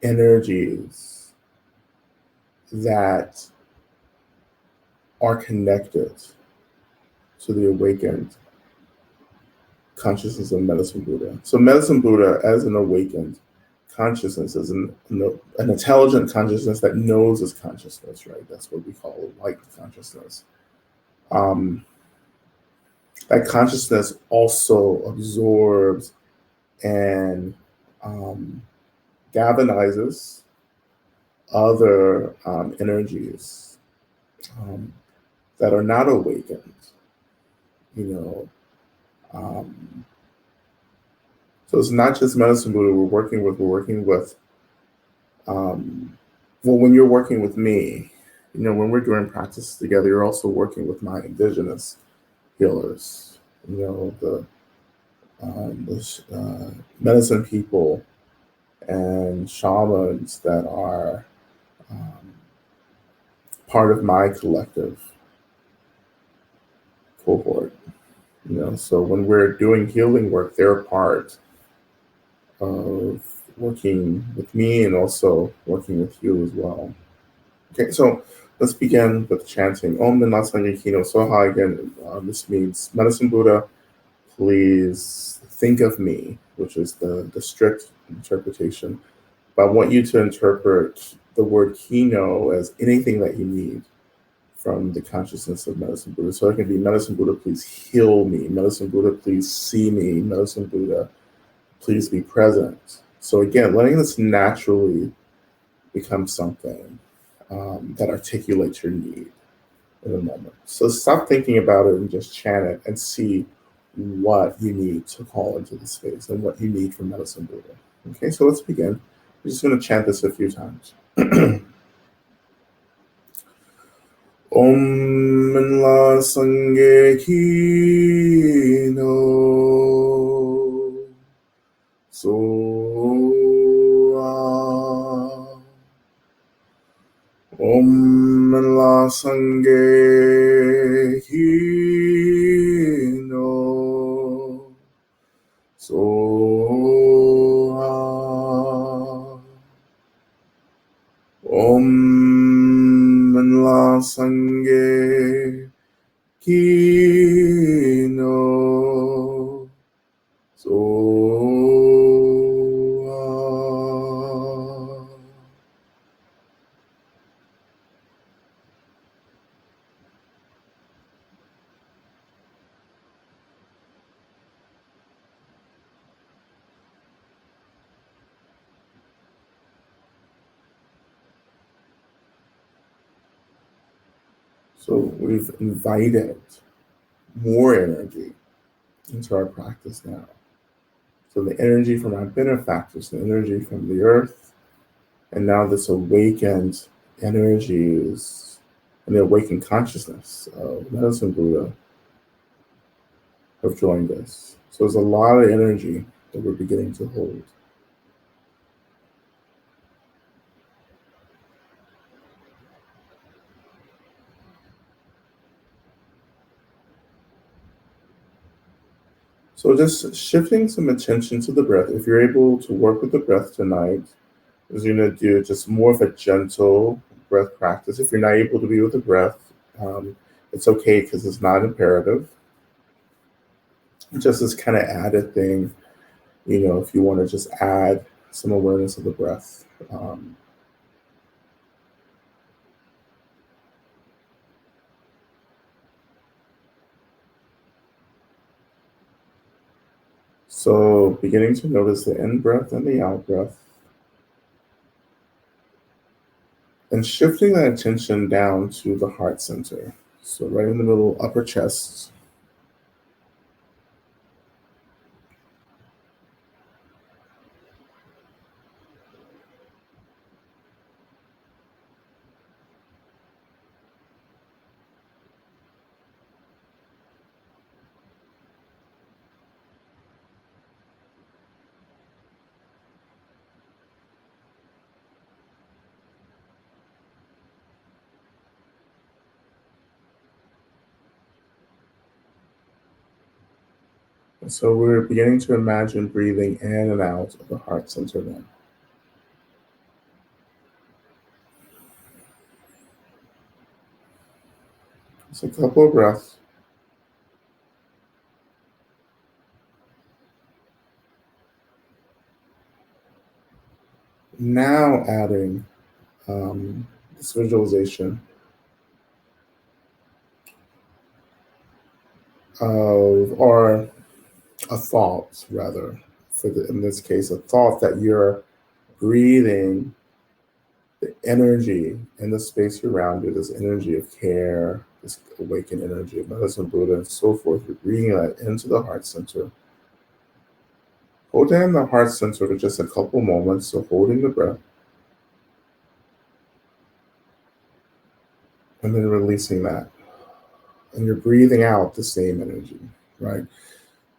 energies that are connected to the awakened consciousness of Medicine Buddha. So, Medicine Buddha, as an awakened consciousness, as an intelligent consciousness that knows its consciousness, right? That's what we call light consciousness. Um, that consciousness also absorbs and galvanizes other energies that are not awakened, you know. Um, so it's not just Medicine Buddha we're working with, well, when you're working with me, when we're doing practice together, you're also working with my indigenous healers, the medicine people and shamans that are um, part of my collective cohort. So when we're doing healing work, they're part of working with me and also working with you as well. Okay, so let's begin with chanting Om Nanasangye Kino Soha again. This means Medicine Buddha, please think of me, which is the strict interpretation. But I want you to interpret the word Kino as anything that you need from the consciousness of Medicine Buddha. So it can be Medicine Buddha, please heal me. Medicine Buddha, please see me. Medicine Buddha, please be present. So again, letting this naturally become something that articulates your need in a moment. So stop thinking about it and just chant it and see what you need to call into the space and what you need from Medicine Buddha. Okay, so let's begin. We're just going to chant this a few times. Om Manla Sangye Kino Soa Om Manla Sangye Kino Soa Om Manla Sangye Kino Soa. So we've invited more energy into our practice now. So the energy from our benefactors, the energy from the earth, and now this awakened energies and the awakened consciousness of Medicine Buddha have joined us. So there's a lot of energy that we're beginning to hold. So just shifting some attention to the breath. If you're able to work with the breath tonight, is you're going to do just more of a gentle breath practice. If you're not able to be with the breath, it's okay because it's not imperative. Just this kind of added thing, if you want to just add some awareness of the breath. So beginning to notice the in breath and the out breath. And shifting that attention down to the heart center. So right in the middle, upper chest. So we're beginning to imagine breathing in and out of the heart center now. Just a couple of breaths. Now adding this visualization of, or a thought rather, in this case, a thought that you're breathing the energy in the space around you, this energy of care, this awakened energy of medicine, Buddha, and so forth. You're breathing that into the heart center. Hold down the heart center for just a couple moments, so holding the breath, and then releasing that. And you're breathing out the same energy, right?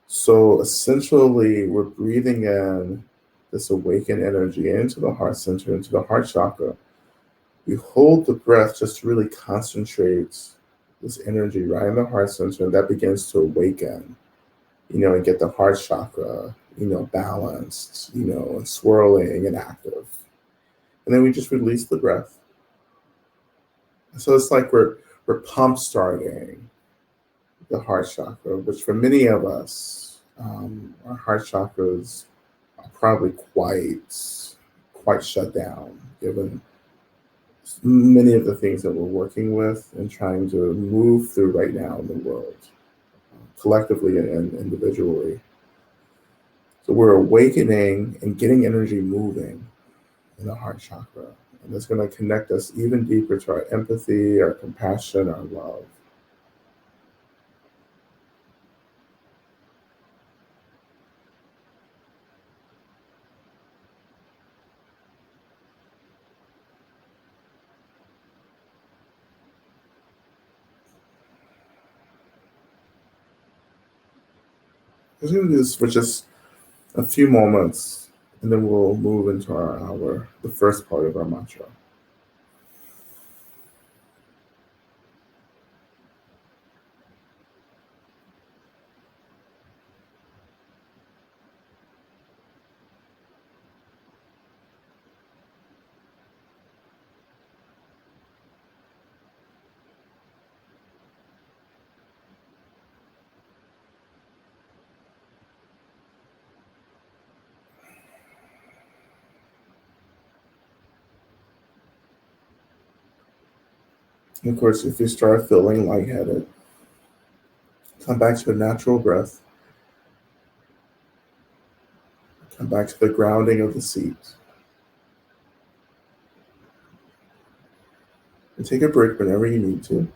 So essentially, we're breathing in this awakened energy into the heart center, into the heart chakra. We hold the breath just to really concentrate this energy right in the heart center, and that begins to awaken, and get the heart chakra, balanced, and swirling and active. And then we just release the breath. So it's like we're pump starting the heart chakra, which for many of us, our heart chakras are probably quite shut down, given many of the things that we're working with and trying to move through right now in the world, collectively and individually. So we're awakening and getting energy moving in the heart chakra. And it's going to connect us even deeper to our empathy, our compassion, our love. We're going to do this for just a few moments, and then we'll move into the first part of our mantra. And of course, if you start feeling lightheaded, come back to a natural breath. Come back to the grounding of the seat. And take a break whenever you need to.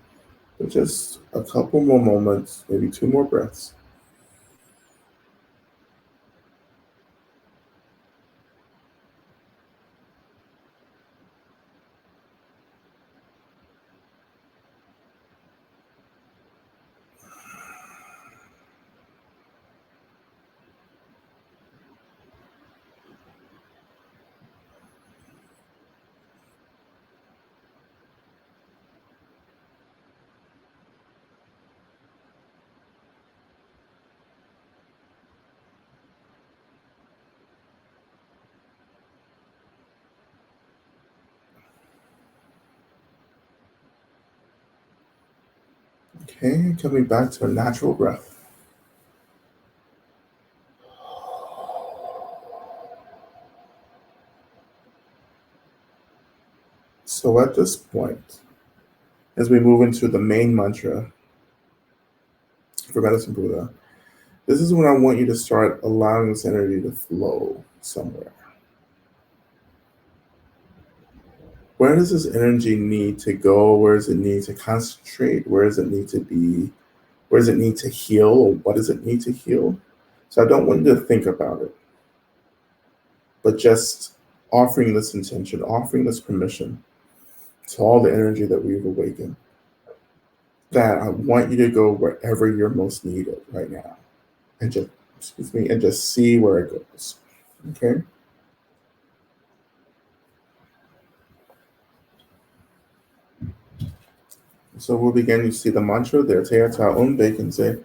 But just a couple more moments, maybe 2 more breaths. Okay, coming back to a natural breath. So at this point, as we move into the main mantra for Medicine Buddha, this is when I want you to start allowing this energy to flow somewhere. Where does this energy need to go? Where does it need to concentrate? Where does it need to be? Where does it need to heal? Or what does it need to heal? So I don't want you to think about it, but just offering this intention, offering this permission to all the energy that we've awakened, that I want you to go wherever you're most needed right now, and just see where it goes. Okay. So we'll begin. You see the mantra there, Te Ata Un Bacon say.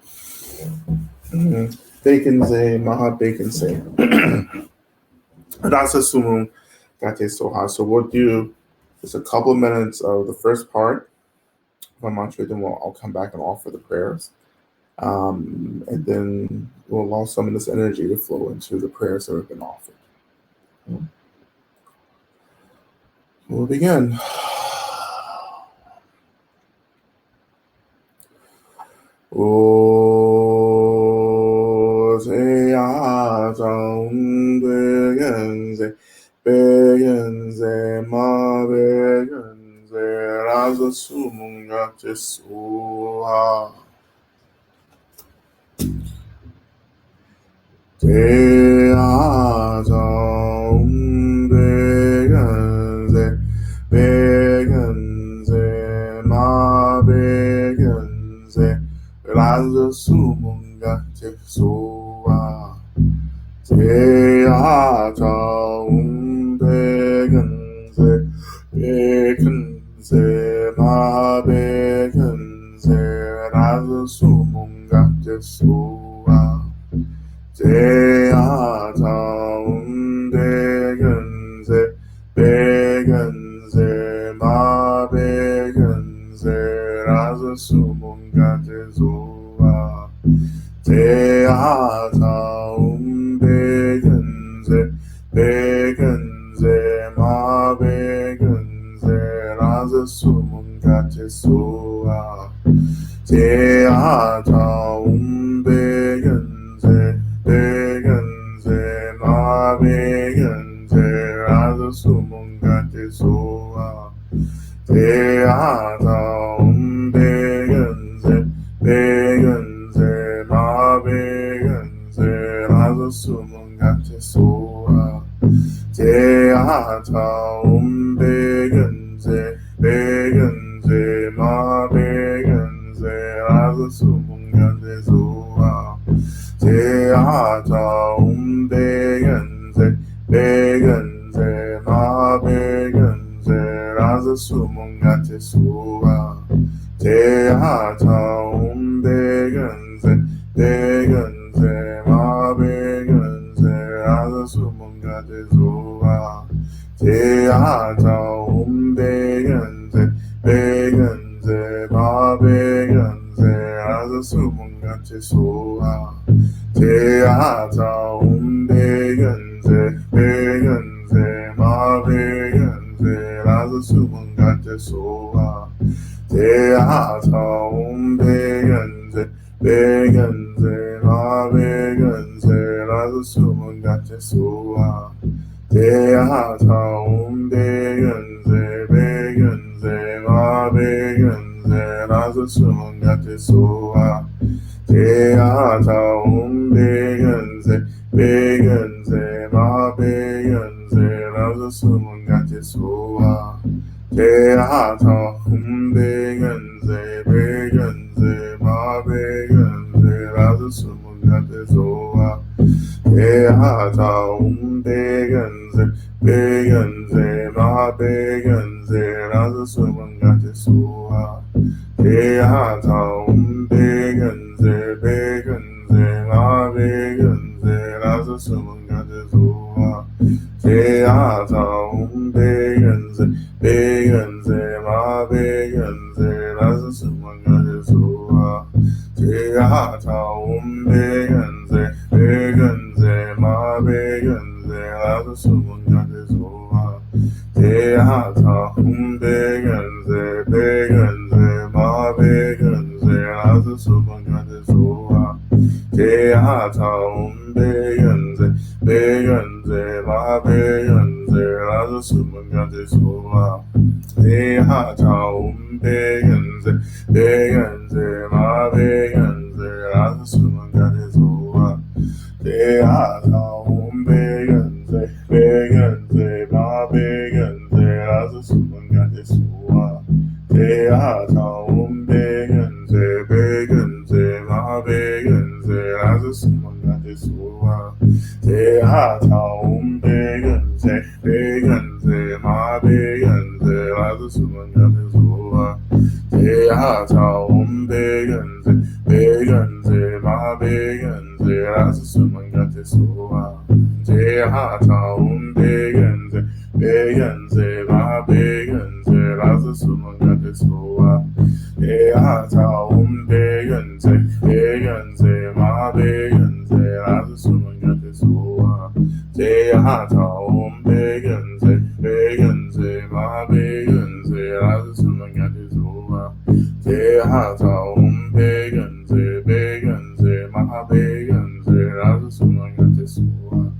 Baconze, Maha Baconze. That's assuming Gate Soha. So we'll do just a couple minutes of the first part of my mantra, then I'll come back and offer the prayers. And then we'll allow some of this energy to flow into the prayers that have been offered. We'll begin. Begenze ma begenze raza sumunga tesua te azam begenze ma begenze raza sumunga tesua te azam begenze ma begenze raza sumunga tesua te azam begenze ma begenze raza sumunga tesua te azam begenze ma begenze raza sumunga tesua te azam begenze ma begenze raza sumunga tesua te azam begenze ma begenze raza sumunga tesua te azam begenze ma begenze raza sumunga tesua te azam begenze ma begenze raza sumunga tesua te azam begenze ma begenze raza sumunga tesua te azam begenze ma begenze raza sumunga tesua te azam begenze ma begenze raza sumunga tesua te azam begenze ma begenze raza sumunga tesua te azam begenze ma begenze raza sumunga tesua te azam begenze ma begenze raza sumunga tesua te azam begenze ma begenze raza sumunga tesua te azam begenze ma begenze raza sumunga tesua te azam begenze ma begenze raza sumunga tesua te azam begenze ma begenze raza sumunga tesua te azam begenze ma begenze raza sumunga tesua te azam begenze ma begenze raza sumunga tesua te azam begenze ma begenze raza sumunga tesua te azam begenze ma begenze raza sumunga tesua te azam begenze ma begenze raza sumunga tesua te azam begenze ma begenze raza sumunga tesua te azam begenze ma begenze raza sumunga tesua te azam begenze ma begenze raza sumangate soa. Te hata begenze, begenze, ma begenze, raza sumangate soa. Te hata begenze, begenze, ma begenze, raza sumangate soa. Te hata begenze, begenze, ma begenze, raza sumangate soa. Te hata begenze, begenze, ma begenze, raza sumangate soa.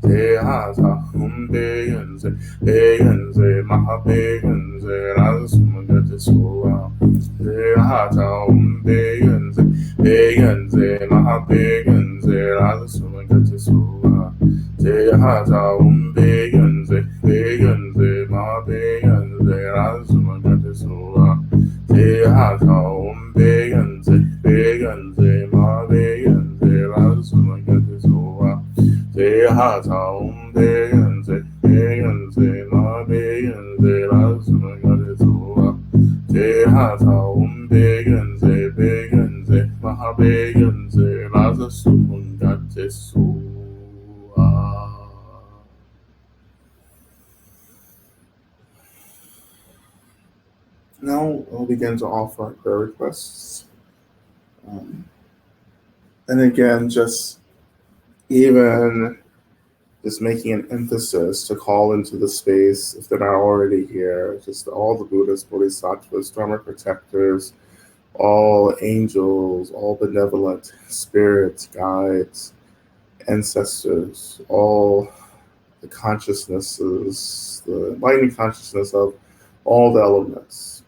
Te hata begenze, begenze, ma begenze, raza sumangate soa. Te hata begenze, begenze, ma begenze, raza sumangate soa. Te hata begenze, begenze, ma begenze, raza sumangate soa. Te hata begenze, begenze, ma begenze, raza sumangate soa. Te hata begenze, begenze, ma begenze, raza sumangate soa. Te hata begenze, begenze, ma begenze, raza sumangate soa. Now we'll begin to offer our prayer requests. And again, even just making an emphasis to call into the space if they're not already here, just all the Buddhas, Bodhisattvas, Dharma protectors, all angels, all benevolent spirits, guides, ancestors, all the consciousnesses, the enlightening consciousness of all the elements.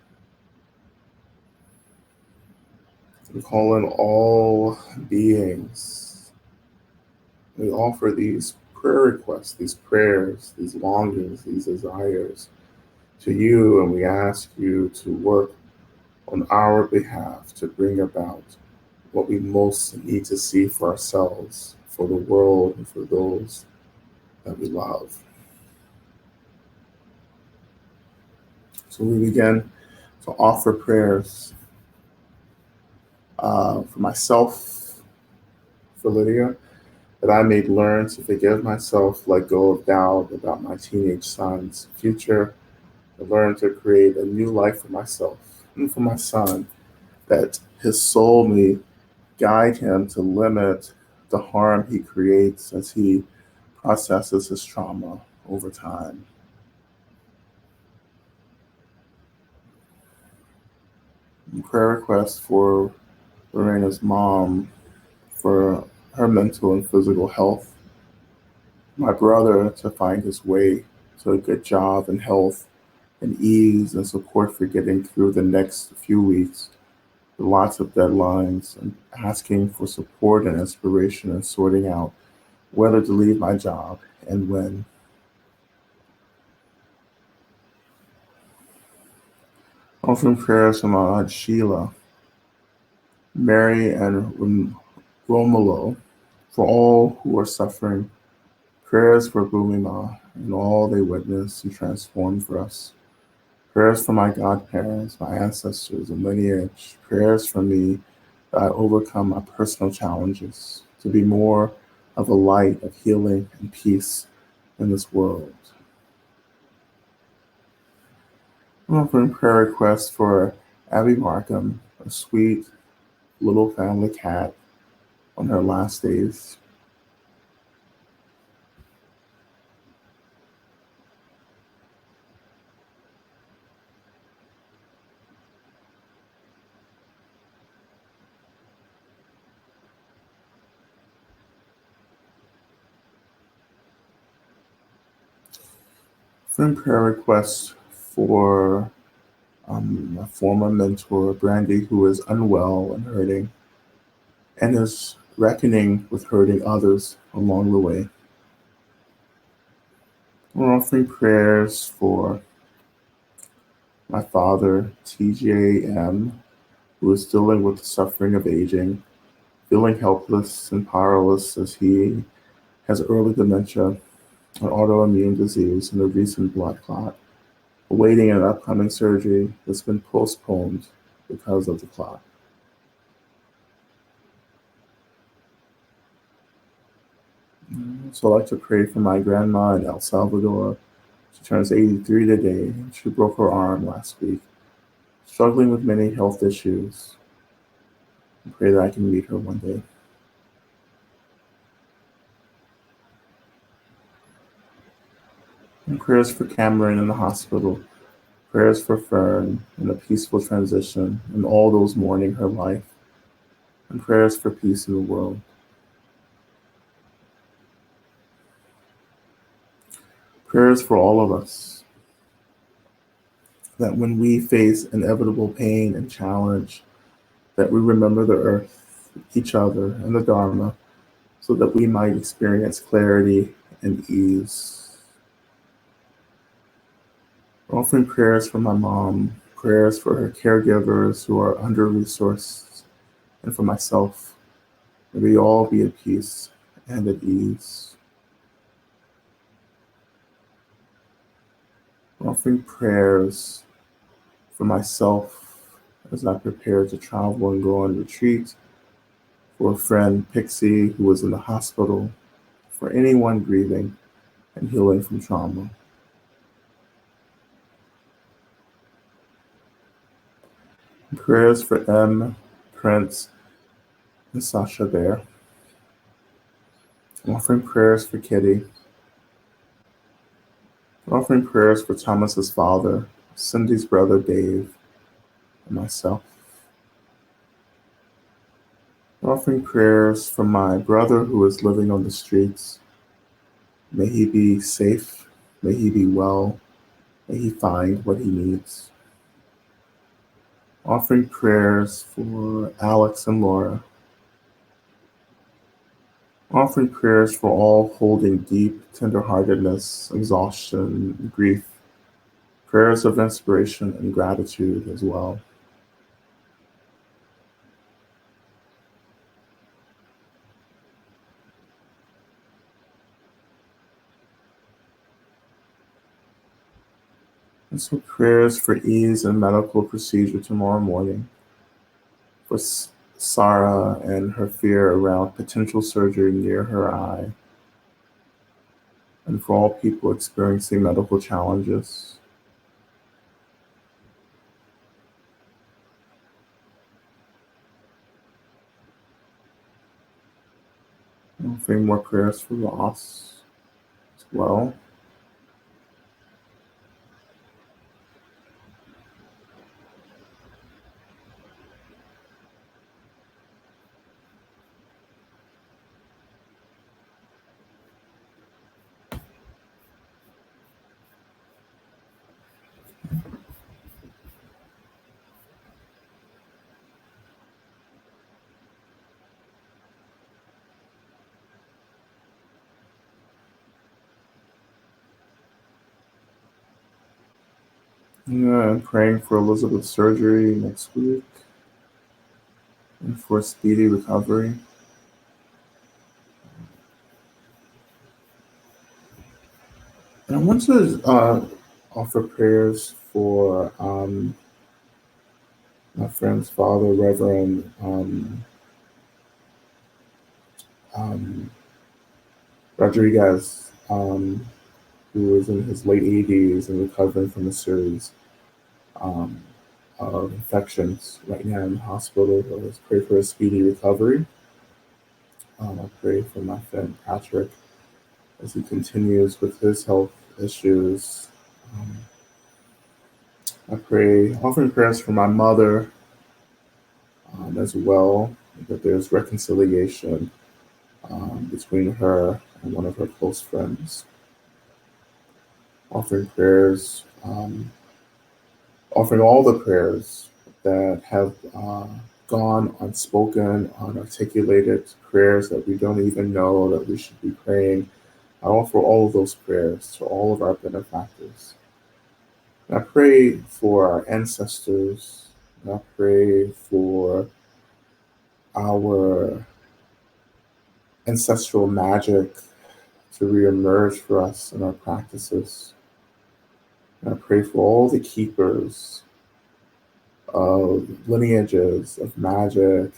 We call in all beings. We offer these prayer requests, these prayers, these longings, these desires to you, and we ask you to work on our behalf to bring about what we most need to see for ourselves, for the world, and for those that we love. So we begin to offer prayers for myself, for Lydia, that I may learn to forgive myself, let go of doubt about my teenage son's future, and learn to create a new life for myself and for my son, that his soul may guide him to limit the harm he creates as he processes his trauma over time. And prayer request for Lorena's mom, for her mental and physical health, my brother to find his way to a good job and health and ease and support for getting through the next few weeks with lots of deadlines, and asking for support and inspiration and sorting out whether to leave my job and when. Offering prayers for my aunt Sheila, Mary, and Romulo, for all who are suffering. Prayers for Bumima and all they witness and transform for us. Prayers for my godparents, my ancestors and lineage. Prayers for me that I overcome my personal challenges, to be more of a light of healing and peace in this world. I'm offering prayer requests for Abby Markham, a sweet little family cat, on her last days. Offering prayer requests for a former mentor, Brandy, who is unwell and hurting, and is reckoning with hurting others along the way. We're offering prayers for my father, TJM, who is dealing with the suffering of aging, feeling helpless and powerless as he has early dementia, an autoimmune disease, and a recent blood clot, awaiting an upcoming surgery that's been postponed because of the clot. So I'd like to pray for my grandma in El Salvador. She turns 83 today. She broke her arm last week, struggling with many health issues. I pray that I can meet her one day. And prayers for Cameron in the hospital. Prayers for Fern and a peaceful transition and all those mourning her life. And prayers for peace in the world. Prayers for all of us, that when we face inevitable pain and challenge, that we remember the earth, each other, and the Dharma, so that we might experience clarity and ease. Offering prayers for my mom, prayers for her caregivers who are under resourced, and for myself. May we all be at peace and at ease. Offering prayers for myself as I prepare to travel and go on retreat, for a friend, Pixie, who was in the hospital, for anyone grieving and healing from trauma. Prayers for M, Prince, and Sasha Bear. Offering prayers for Kitty. Offering prayers for Thomas's father, Cindy's brother Dave, and myself. Offering prayers for my brother who is living on the streets. May he be safe. May he be well. May he find what he needs. Offering prayers for Alex and Laura. Offering prayers for all holding deep tenderheartedness, exhaustion, grief. Prayers of inspiration and gratitude as well. And so prayers for ease and medical procedure tomorrow morning. For Sarah and her fear around potential surgery near her eye. And for all people experiencing medical challenges. And offering more prayers for loss as well. Yeah, I'm praying for Elizabeth's surgery next week and for a speedy recovery. And I want to offer prayers for my friend's father, Reverend um, Rodriguez, who is in his late 80s and recovering from a series um, of infections right now in the hospital. Let's pray for a speedy recovery. I pray for my friend Patrick as he continues with his health issues. Um, I pray, offering prayers for my mother as well, that there's reconciliation between her and one of her close friends. Offering prayers, offering all the prayers that have gone unspoken, unarticulated prayers that we don't even know that we should be praying. I offer all of those prayers to all of our benefactors. And I pray for our ancestors. And I pray for our ancestral magic to reemerge for us in our practices. And I pray for all the keepers of lineages, of magic,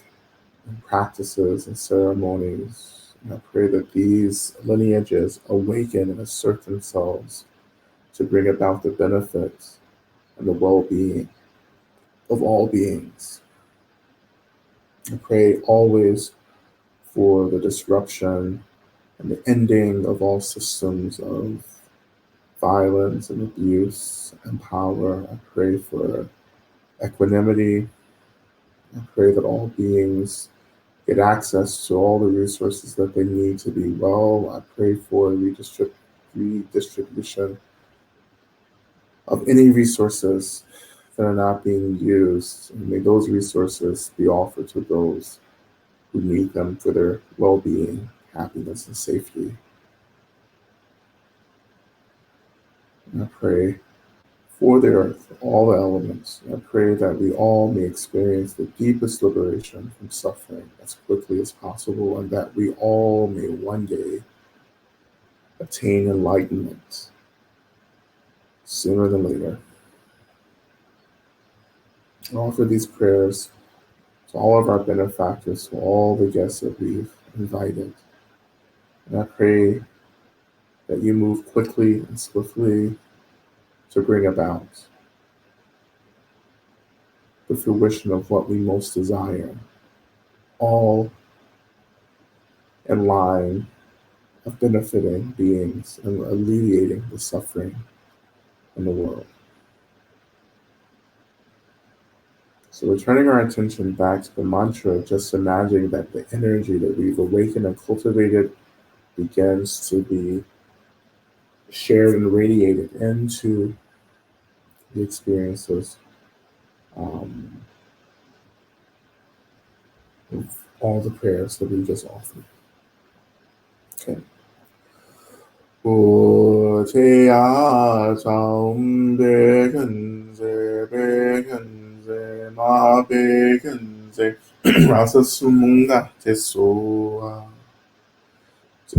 and practices and ceremonies And I pray that these lineages awaken and assert themselves to bring about the benefits and the well being of all beings. I pray always for the disruption and the ending of all systems of violence and abuse and power. I pray for equanimity. I pray that all beings get access to all the resources that they need to be well. I pray for redistribution of any resources that are not being used. And may those resources be offered to those who need them for their well being, happiness, and safety. And I pray for the earth, all the elements. And I pray that we all may experience the deepest liberation from suffering as quickly as possible, and that we all may one day attain enlightenment sooner than later. I offer these prayers to all of our benefactors, to all the guests that we've invited. And I pray that you move quickly and swiftly to bring about the fruition of what we most desire, all in line of benefiting beings and alleviating the suffering in the world. So we're turning our attention back to the mantra, just imagining that the energy that we've awakened and cultivated begins to be shared and radiated into the experiences of all the prayers that we just offered. Okay. 我这呀长别肯在别肯在马别肯在，rasa sumunga te soa。这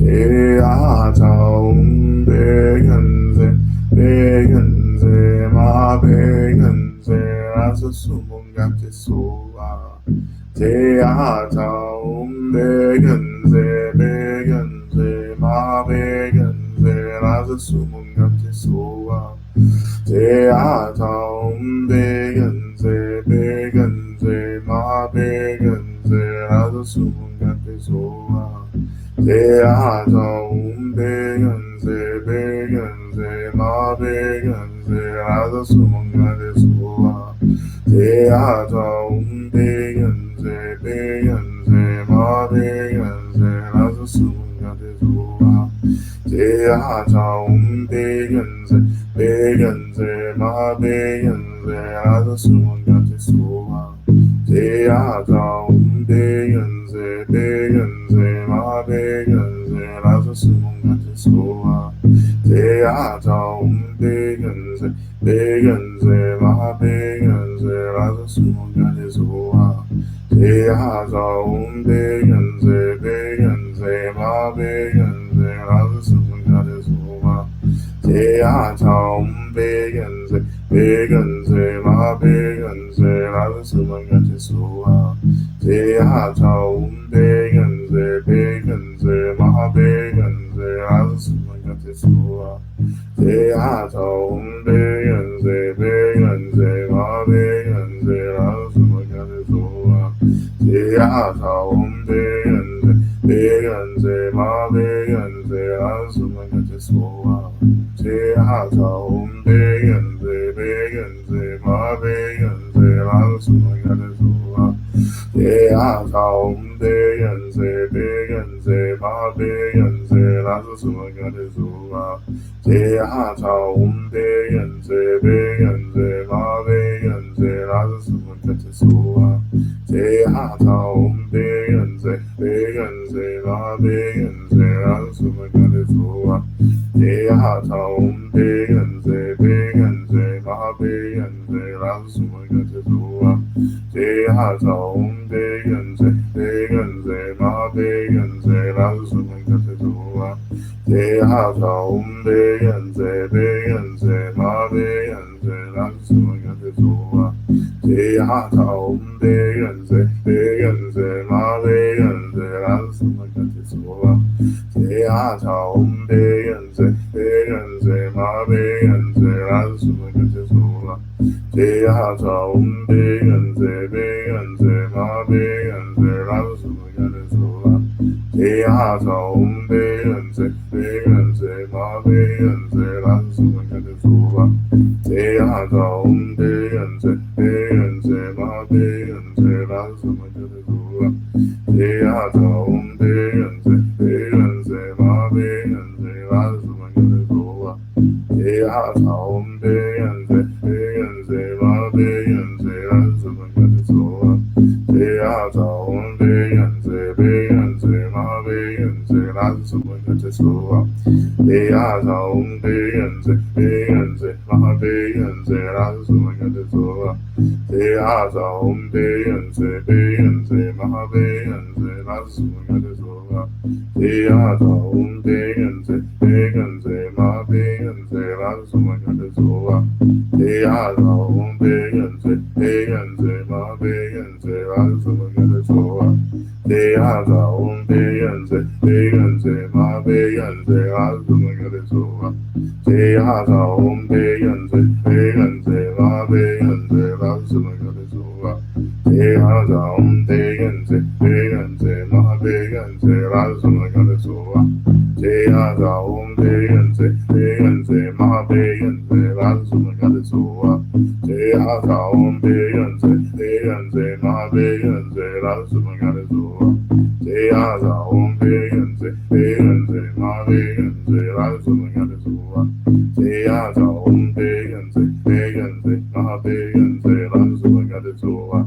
呀长别肯在别肯在马别肯在，rasa sumunga te soa。这呀长别肯在别肯在马别肯。Rasa sumunga te soa, te atam beganze ma beganze. Rasa sumunga te soa, te atam beganze ma beganze. Rasa sumunga te soa, te atam beganze ma beganze. Rasa sumunga te soa. Te atam beganze ma beganze, rasa sumunga te soa. Te atam beganze ma beganze, rasa sumunga te soa. Te atam beganze ma beganze, rasa sumunga te soa. Te atam beganze ma beganze, rasa sumunga te soa. Te atam beganze ma beganze, rasa sumunga te soa. Te atam beganze ma beganze, rasa sumunga te soa. Te atam beganze ma beganze, rasa sumunga te soa. Te atam beganze ma beganze, rasa sumunga te soa. Te atam beganze ma beganze, rasa sumunga te soa. Te atam beganze ma beganze, rasa sumunga te soa. Te atam beganze ma beganze, rasa sumunga te soa. Te atam beganze ma beganze, rasa sumunga te soa. Te atam beganze ma beganze, rasa sumunga te soa. Te atam beganze ma beganze, rasa sumunga te soa. Te atam beganze ma beganze, rasa sumunga te soa. Jayata Om Beyanze, Beyanze, Ma Beyanze, Rasumagati Sova. Jayata Om Beyanze, Beyanze, Ma Beyanze, Rasumagati Sova. Jayata Om Beyanze, Beyanze, Ma Beyanze, Rasumagati Sova. Jayata Om Beyanze, Beyanze, Ma Beyanze, Rasumagati Sova. Jayata Om Beyanze, Beyanze, Ma Beyanze, Rasumagati Sova. Jayata Om Beyanze, Beyanze, Ma Beyanze, Rasumagati Sova. Jayata Om Beyanze, Beyanze, Ma Beyanze, Rasumagati Sova. Jayata Om Beyanze, Beyanze, Ma Beyanze, Rasumagati Sova. Jayata Om Beyanze, Beyanze, Ma Beyanze, Rasumagati Sova. Jayata Om Beyanze, Beyanze, Ma Beyanze, Rasumagati Sova. Jayata Om Beyanze, Beyanze, Ma Beyanze, Rasumagati Sova. Jayata Om Beyanze, Beyanze, Ma Beyanze, Rasumagati Sova. Jayata Om Beyanze, Beyanze, Ma Beyanze, Rasumagati Sova. Jayata Om Beyanze, Beyanze, Ma Beyanze, Rasumagati Sova. Jayata Om Beyanze, Beyanze, Ma Beyanze, Rasumagati Sova. Jayata Om Beyanze, Beyanze, Ma Beyanze, Rasumagati Sova. Jayata Om Beyanze, Beyanze, Ma Beyanze, Rasumagati Sova. Jayata Om Beyanze, Beyanze, Ma Beyanze, Rasumagati Sova. Jayata Om Beyanze, Beyanze, Ma Beyanze, Rasumagati Sova.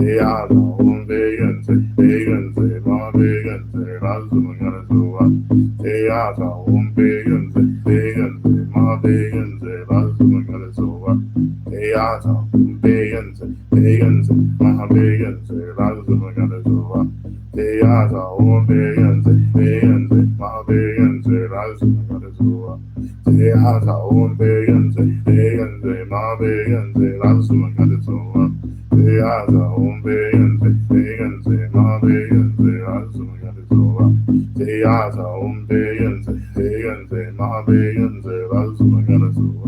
Jayata Om Beyanze, Beyanze, Ma Beyanze, Rasumagati Sova. Jayata Om Beyanze, Beyanze, Ma Beyanze, Rasumagati Sova. Jayata Om Beyanze, Beyanze, Ma Beyanze, Rasumagati Sova. Jayata Om Beyanze, Beyanze, Ma Beyanze, Rasumagati Sova. Jayata Om Beyanze, Beyanze, Ma Beyanze, Rasumagati Sova. Jayata Om Beyanze, Beyanze, Ma Beyanze, Rasumagati Sova. Jayata Om Beyanze, Beyanze, Ma Beyanze, Rasumagati Sova.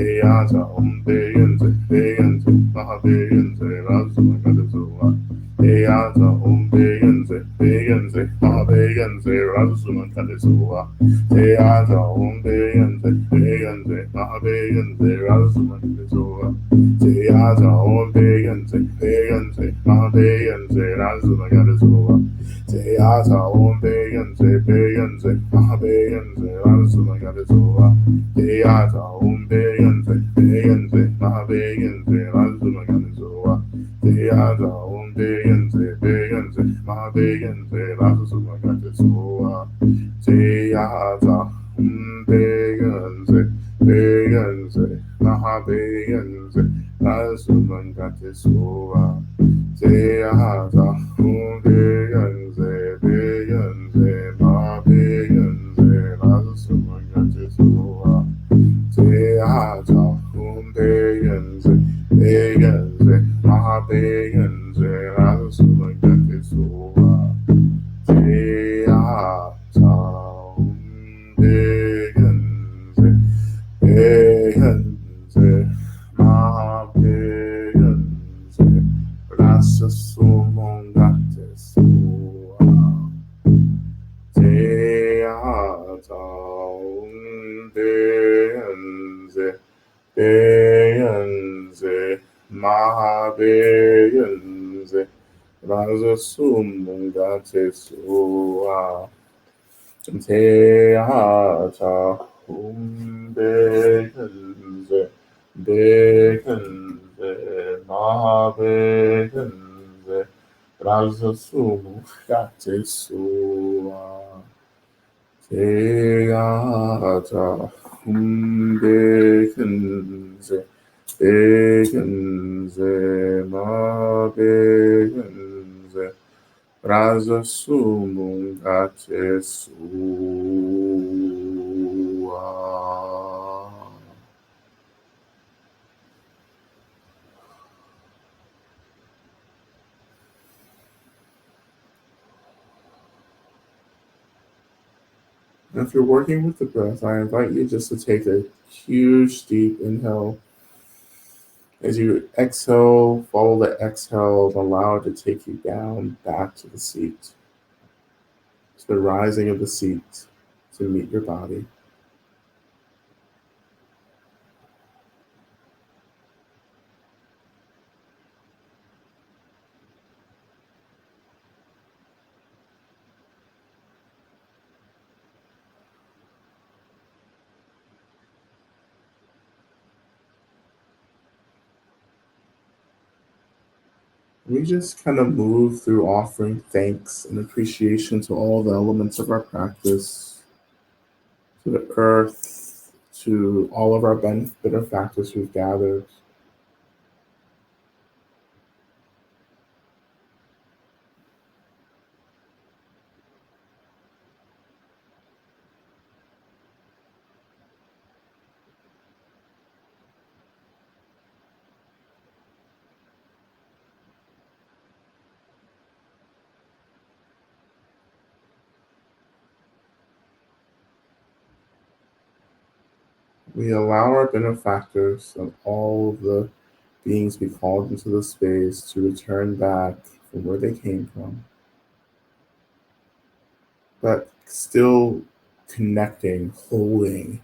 Jayata Om Beyanze, Beyanze, Ma Beyanze, Rasumagati Sova. Jayata Om Beyanze, Beyanze, Ma Beyanze, Rasumagati Sova. Jayata Om Beyanze, Beyanze, Ma Beyanze, Rasumagati Sova. Jayata Om Beyanze, Beyanze, Ma Beyanze, Rasumagati Sova. Jayata Om Beyanze, Beyanze, Ma Beyanze, Rasumagati Sova. Jayata Om Beyanze, Beyanze, Ma Beyanze, Rasumagati Sova. Jayata Om Beyanze, Beyanze, Ma Beyanze, Rasumagati Sova. Jayata Om Beyanze, Beyanze, Ma Beyanze, Rasumagati Sova. Jayata Om Beyanze, Beyanze, Ma Beyanze, Rasumagati Sova. Jayata Om Beyanze, Beyanze, Ma Beyanze, Rasumagati Sova. Jayata Om Beyanze, Beyanze, Ma Beyanze, Rasa Sumangate Sua. Jayata Om Beyanze, Beyanze, Ma Beyanze, Rasa Sumangate Sua. Jayata Om Beyanze, Beyanze, Ma Beyanze, Rasa Sumangate Sua. Jayata Om Beyanze, Beyanze, Ma Beyanze, Rasa Sumangate Sua. And if you're working with the breath, I invite you just to take a huge, deep inhale. As you exhale, follow the exhale and allow it to take you down back to the seat, to the rising of the seat to meet your body. We just kind of move through offering thanks and appreciation to all the elements of our practice, to the earth, to all of our benefactors who've gathered. We allow our benefactors and all of the beings we called into the space to return back from where they came from, but still connecting, holding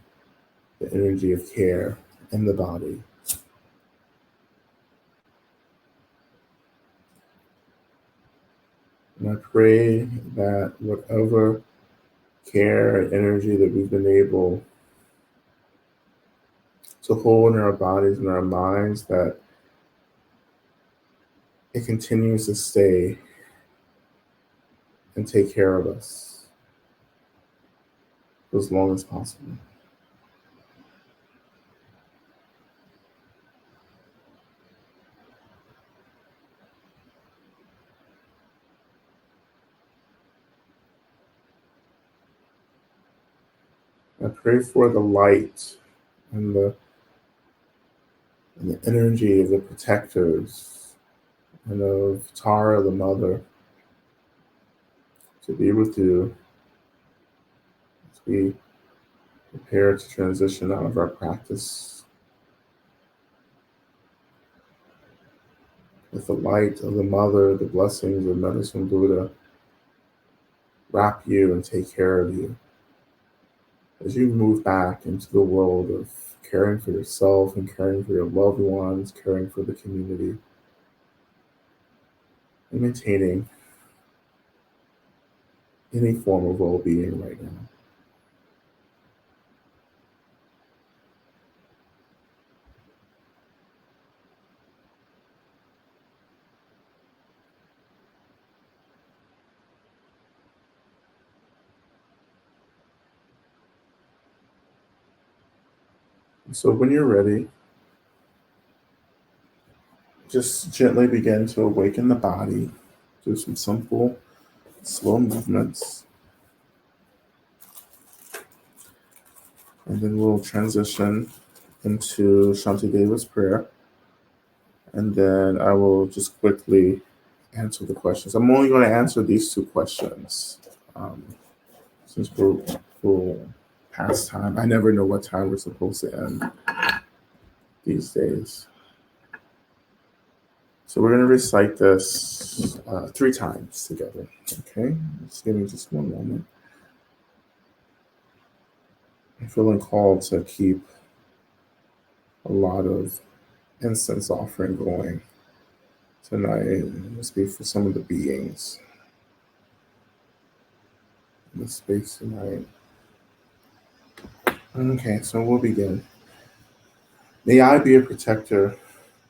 the energy of care in the body. And I pray that whatever care and energy that we've been able to hold in our bodies and our minds, that it continues to stay and take care of us for as long as possible. I pray for the light and the energy of the protectors and of Tara, the mother, to be with you as we prepare to transition out of our practice. With the light of the mother, the blessings of Medicine Buddha wrap you and take care of you as you move back into the world of caring for yourself and caring for your loved ones, caring for the community, and maintaining any form of well-being right now. So when you're ready, just gently begin to awaken the body. Do some simple, slow movements. And then we'll transition into Shantideva's prayer. And then I will just quickly answer the questions. I'm only going to answer these two questions since we're past time. I never know what time we're supposed to end these days. So we're going to recite this 3 times together. Okay, just give me just one moment. I'm feeling called to keep a lot of incense offering going tonight. Must be for some of the beings in the space tonight. Okay, so we'll begin. May I be a protector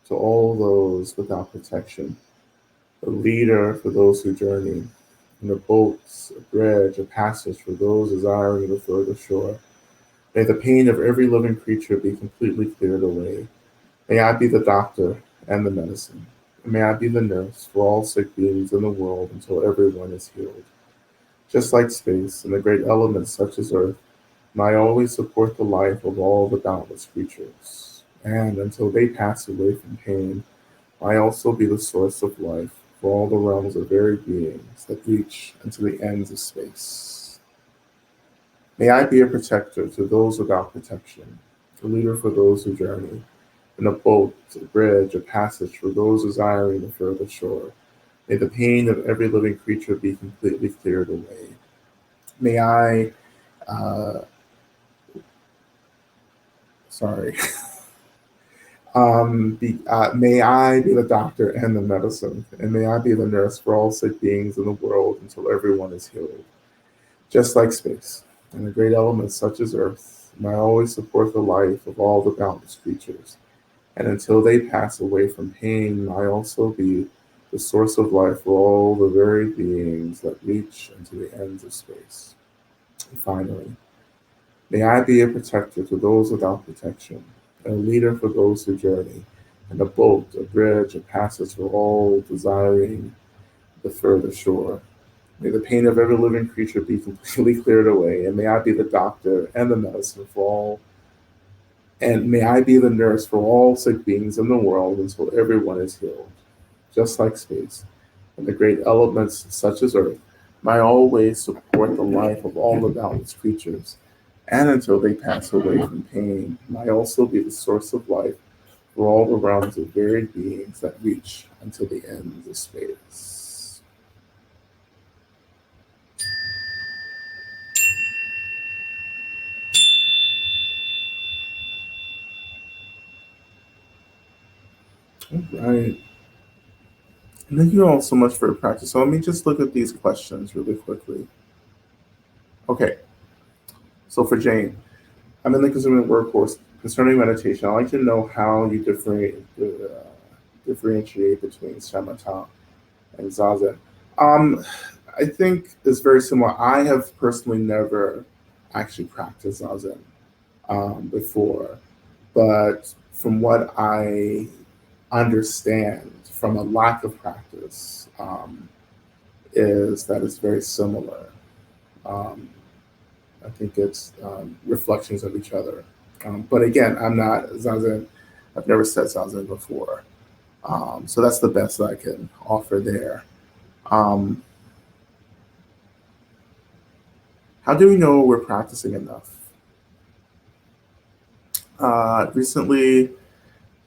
to all those without protection, a leader for those who journey, and a boat, a bridge, a passage for those desiring the further shore. May the pain of every living creature be completely cleared away. May I be the doctor and the medicine. And may I be the nurse for all sick beings in the world until everyone is healed. Just like space and the great elements such as earth, may I always support the life of all the boundless creatures. And until they pass away from pain, I also be the source of life for all the realms of varied beings that reach into the ends of space. May I be a protector to those without protection, a leader for those who journey, and a boat, a bridge, a passage for those desiring the further shore. May the pain of every living creature be completely cleared away. May I, uh, sorry, may I be the doctor and the medicine, and may I be the nurse for all sick beings in the world until everyone is healed. Just like space, and the great elements such as Earth, may always support the life of all the boundless creatures. And until they pass away from pain, may I also be the source of life for all the varied beings that reach into the ends of space. And finally, may I be a protector to those without protection, and a leader for those who journey, and a boat, a bridge, a passage for all desiring the further shore. May the pain of every living creature be completely cleared away, and may I be the doctor and the medicine for all, and may I be the nurse for all sick beings in the world until everyone is healed. Just like space, and the great elements such as Earth, may always support the life of all the boundless creatures, and until they pass away from pain, may also be the source of life for all the realms of varied beings that reach unto the ends of space. All right. And thank you all so much for your practice. So let me just look at these questions really quickly. Okay, so for Jane, I'm in the consuming workforce concerning meditation. I'd like to know how you differentiate between shamatha and zazen. Um, I think it's very similar. I have personally never actually practiced zazen before, but from what I understand from a lack of practice, is that it's very similar. Um, I think it's reflections of each other. But again, I'm not zazen. I've never said zazen before, so that's the best that I can offer there. Um, how do we know we're practicing enough? Recently,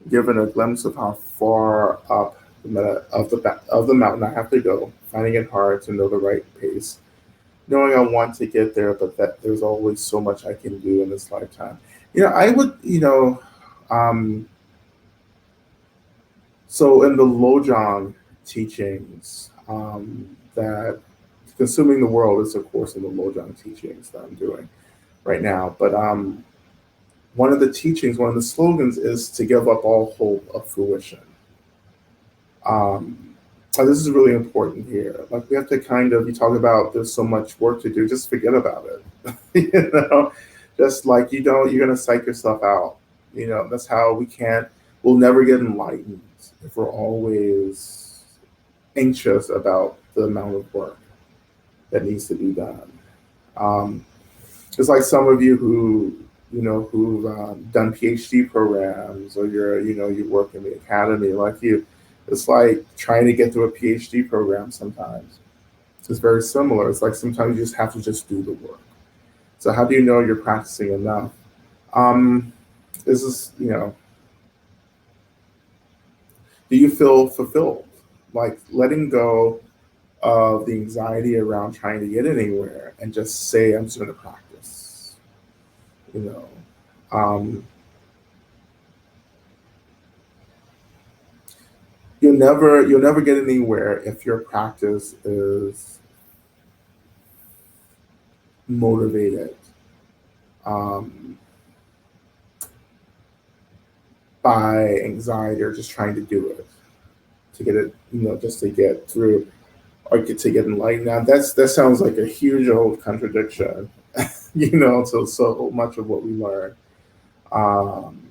given a glimpse of how far up of the mountain I have to go, finding it hard to know the right pace, knowing I want to get there, but that there's always so much I can do in this lifetime. I would, um, so in the Lojong teachings, that consuming the world is, of course, in the Lojong teachings that I'm doing right now. But one of the teachings, one of the slogans is to give up all hope of fruition. This is really important here. Like we have to kind of, you talk about there's so much work to do, just forget about it. Just like you're gonna psych yourself out. That's how we'll never get enlightened if we're always anxious about the amount of work that needs to be done. Um, it's like some of you who've done PhD programs, or you work in the academy, like you. It's like trying to get through a PhD program sometimes. It's very similar. It's like sometimes you just have to just do the work. So how do you know you're practicing enough? Um, this is, do you feel fulfilled? Like letting go of the anxiety around trying to get anywhere and just say, I'm just going to practice. You know, um, you'll never get anywhere if your practice is motivated um, by anxiety or just trying to do it to get it, just to get through or to get enlightened. Now that sounds like a huge old contradiction, to so much of what we learn um,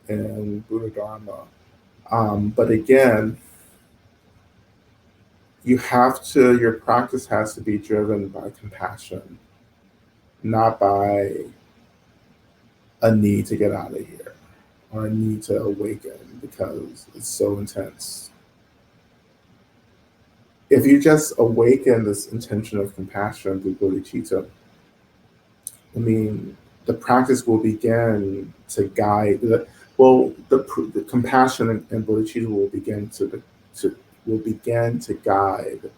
in Buddha Dharma. But again, your practice has to be driven by compassion, not by a need to get out of here or a need to awaken because it's so intense. If you just awaken this intention of compassion through bodhicitta, I mean, the practice will begin to guide. The compassion and bodhicitta to will begin to guide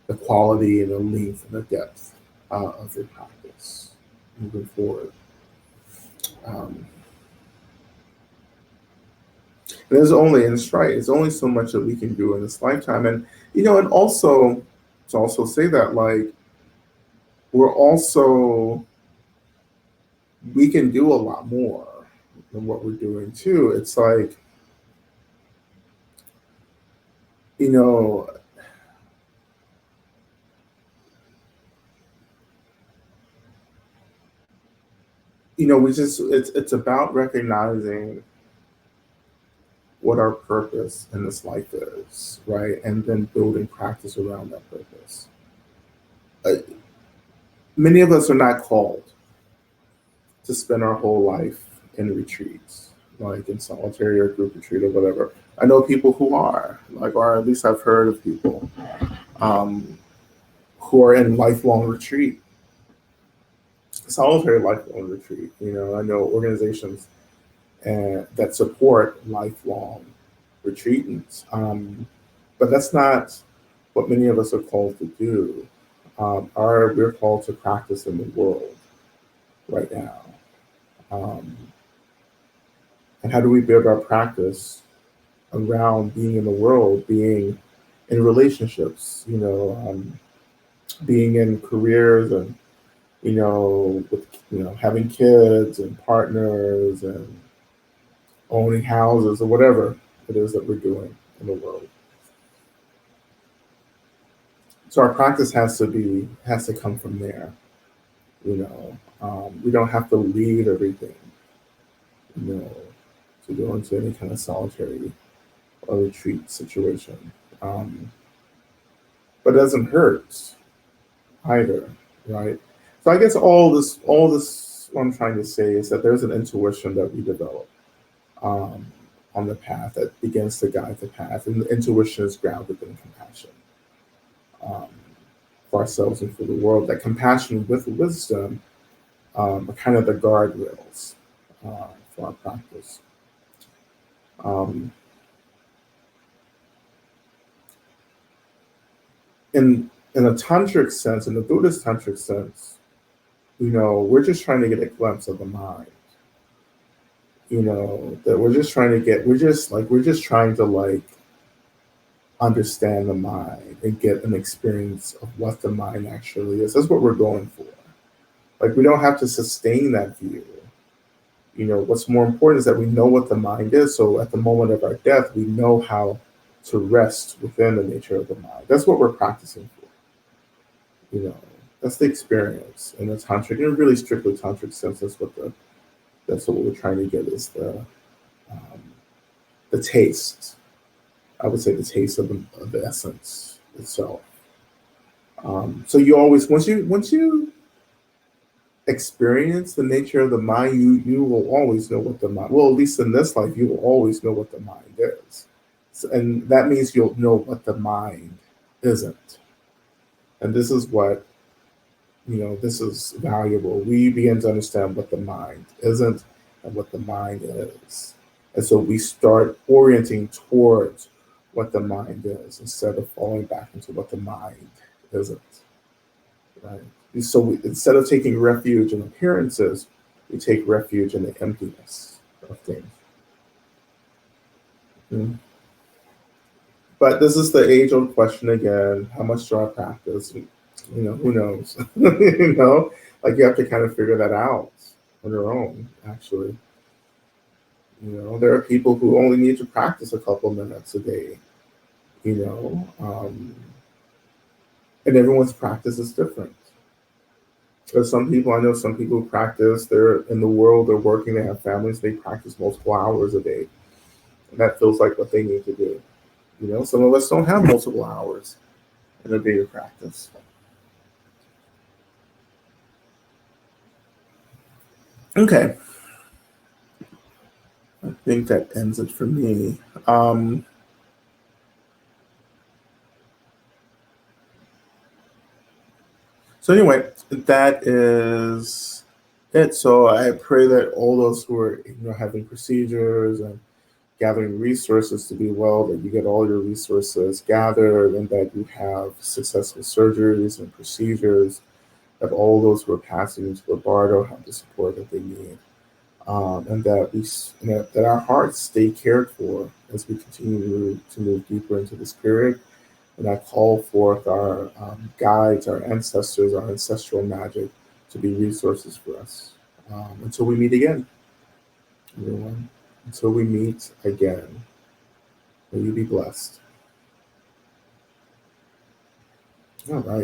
the quality and the length and the depth of your practice moving forward. Um, and it's right. It's only so much that we can do in this lifetime, and and also to also say that like we're also we can do a lot more than what we're doing too. It's like you know we just it's about recognizing what our purpose in this life is, right? And then building practice around that purpose. Uh, Many of us are not called to spend our whole life in retreats, like in solitary or group retreat or whatever. I know people who are, like, or at least I've heard of people um, who are in lifelong retreat, solitary lifelong retreat. I know organizations that support lifelong retreatants. But that's not what many of us are called to do. We're called to practice in the world right now. Um, and how do we build our practice around being in the world, being in relationships, being in careers and, with, having kids and partners and owning houses or whatever it is that we're doing in the world. So our practice has to come from there. We don't have to lead everything, you know, to go into any kind of solitary or retreat situation. Um, but it doesn't hurt either, right? So I guess what I'm trying to say is that there's an intuition that we develop um, on the path that begins to guide the path, and the intuition is grounded in compassion um, for ourselves and for the world. That compassion with wisdom are kind of the guardrails for our practice. Um, in a tantric sense, in the Buddhist tantric sense, we're just trying to get a glimpse of the mind. That we're just trying to like understand the mind and get an experience of what the mind actually is. That's what we're going for. Like we don't have to sustain that view. What's more important is that we know what the mind is. So at the moment of our death, we know how to rest within the nature of the mind. That's what we're practicing for. You know, that's the experience in the tantric, in a really strictly tantric sense. That's what we're trying to get is the taste. I would say the taste of the essence itself. So you always once you experience the nature of the mind, you will always know what the mind. Well, at least in this life, you will always know what the mind is, and that means you'll know what the mind isn't. And this is what This is valuable. We begin to understand what the mind isn't and what the mind is, and so we start orienting towards what the mind is instead of falling back into what the mind isn't. Right. So instead of taking refuge in appearances, we take refuge in the emptiness of things. Mm. But this is the age-old question again: how much do I practice? Who knows? Like you have to kind of figure that out on your own. Actually, there are people who only need to practice a couple minutes a day. You know, um, and everyone's practice is different. There's I know some people who practice, they're in the world, they're working, they have families, they practice multiple hours a day. And that feels like what they need to do. Some of us don't have multiple hours in a day of practice. Okay. I think that ends it for me. Um, So anyway, that is it. So I pray that all those who are having procedures and gathering resources to be well, that you get all your resources gathered and that you have successful surgeries and procedures, that all those who are passing into the bardo have the support that they need. And that that our hearts stay cared for as we continue to move deeper into the spirit. And I call forth our guides, our ancestors, our ancestral magic to be resources for us. Until we meet again, everyone. Until we meet again, may you be blessed. All right.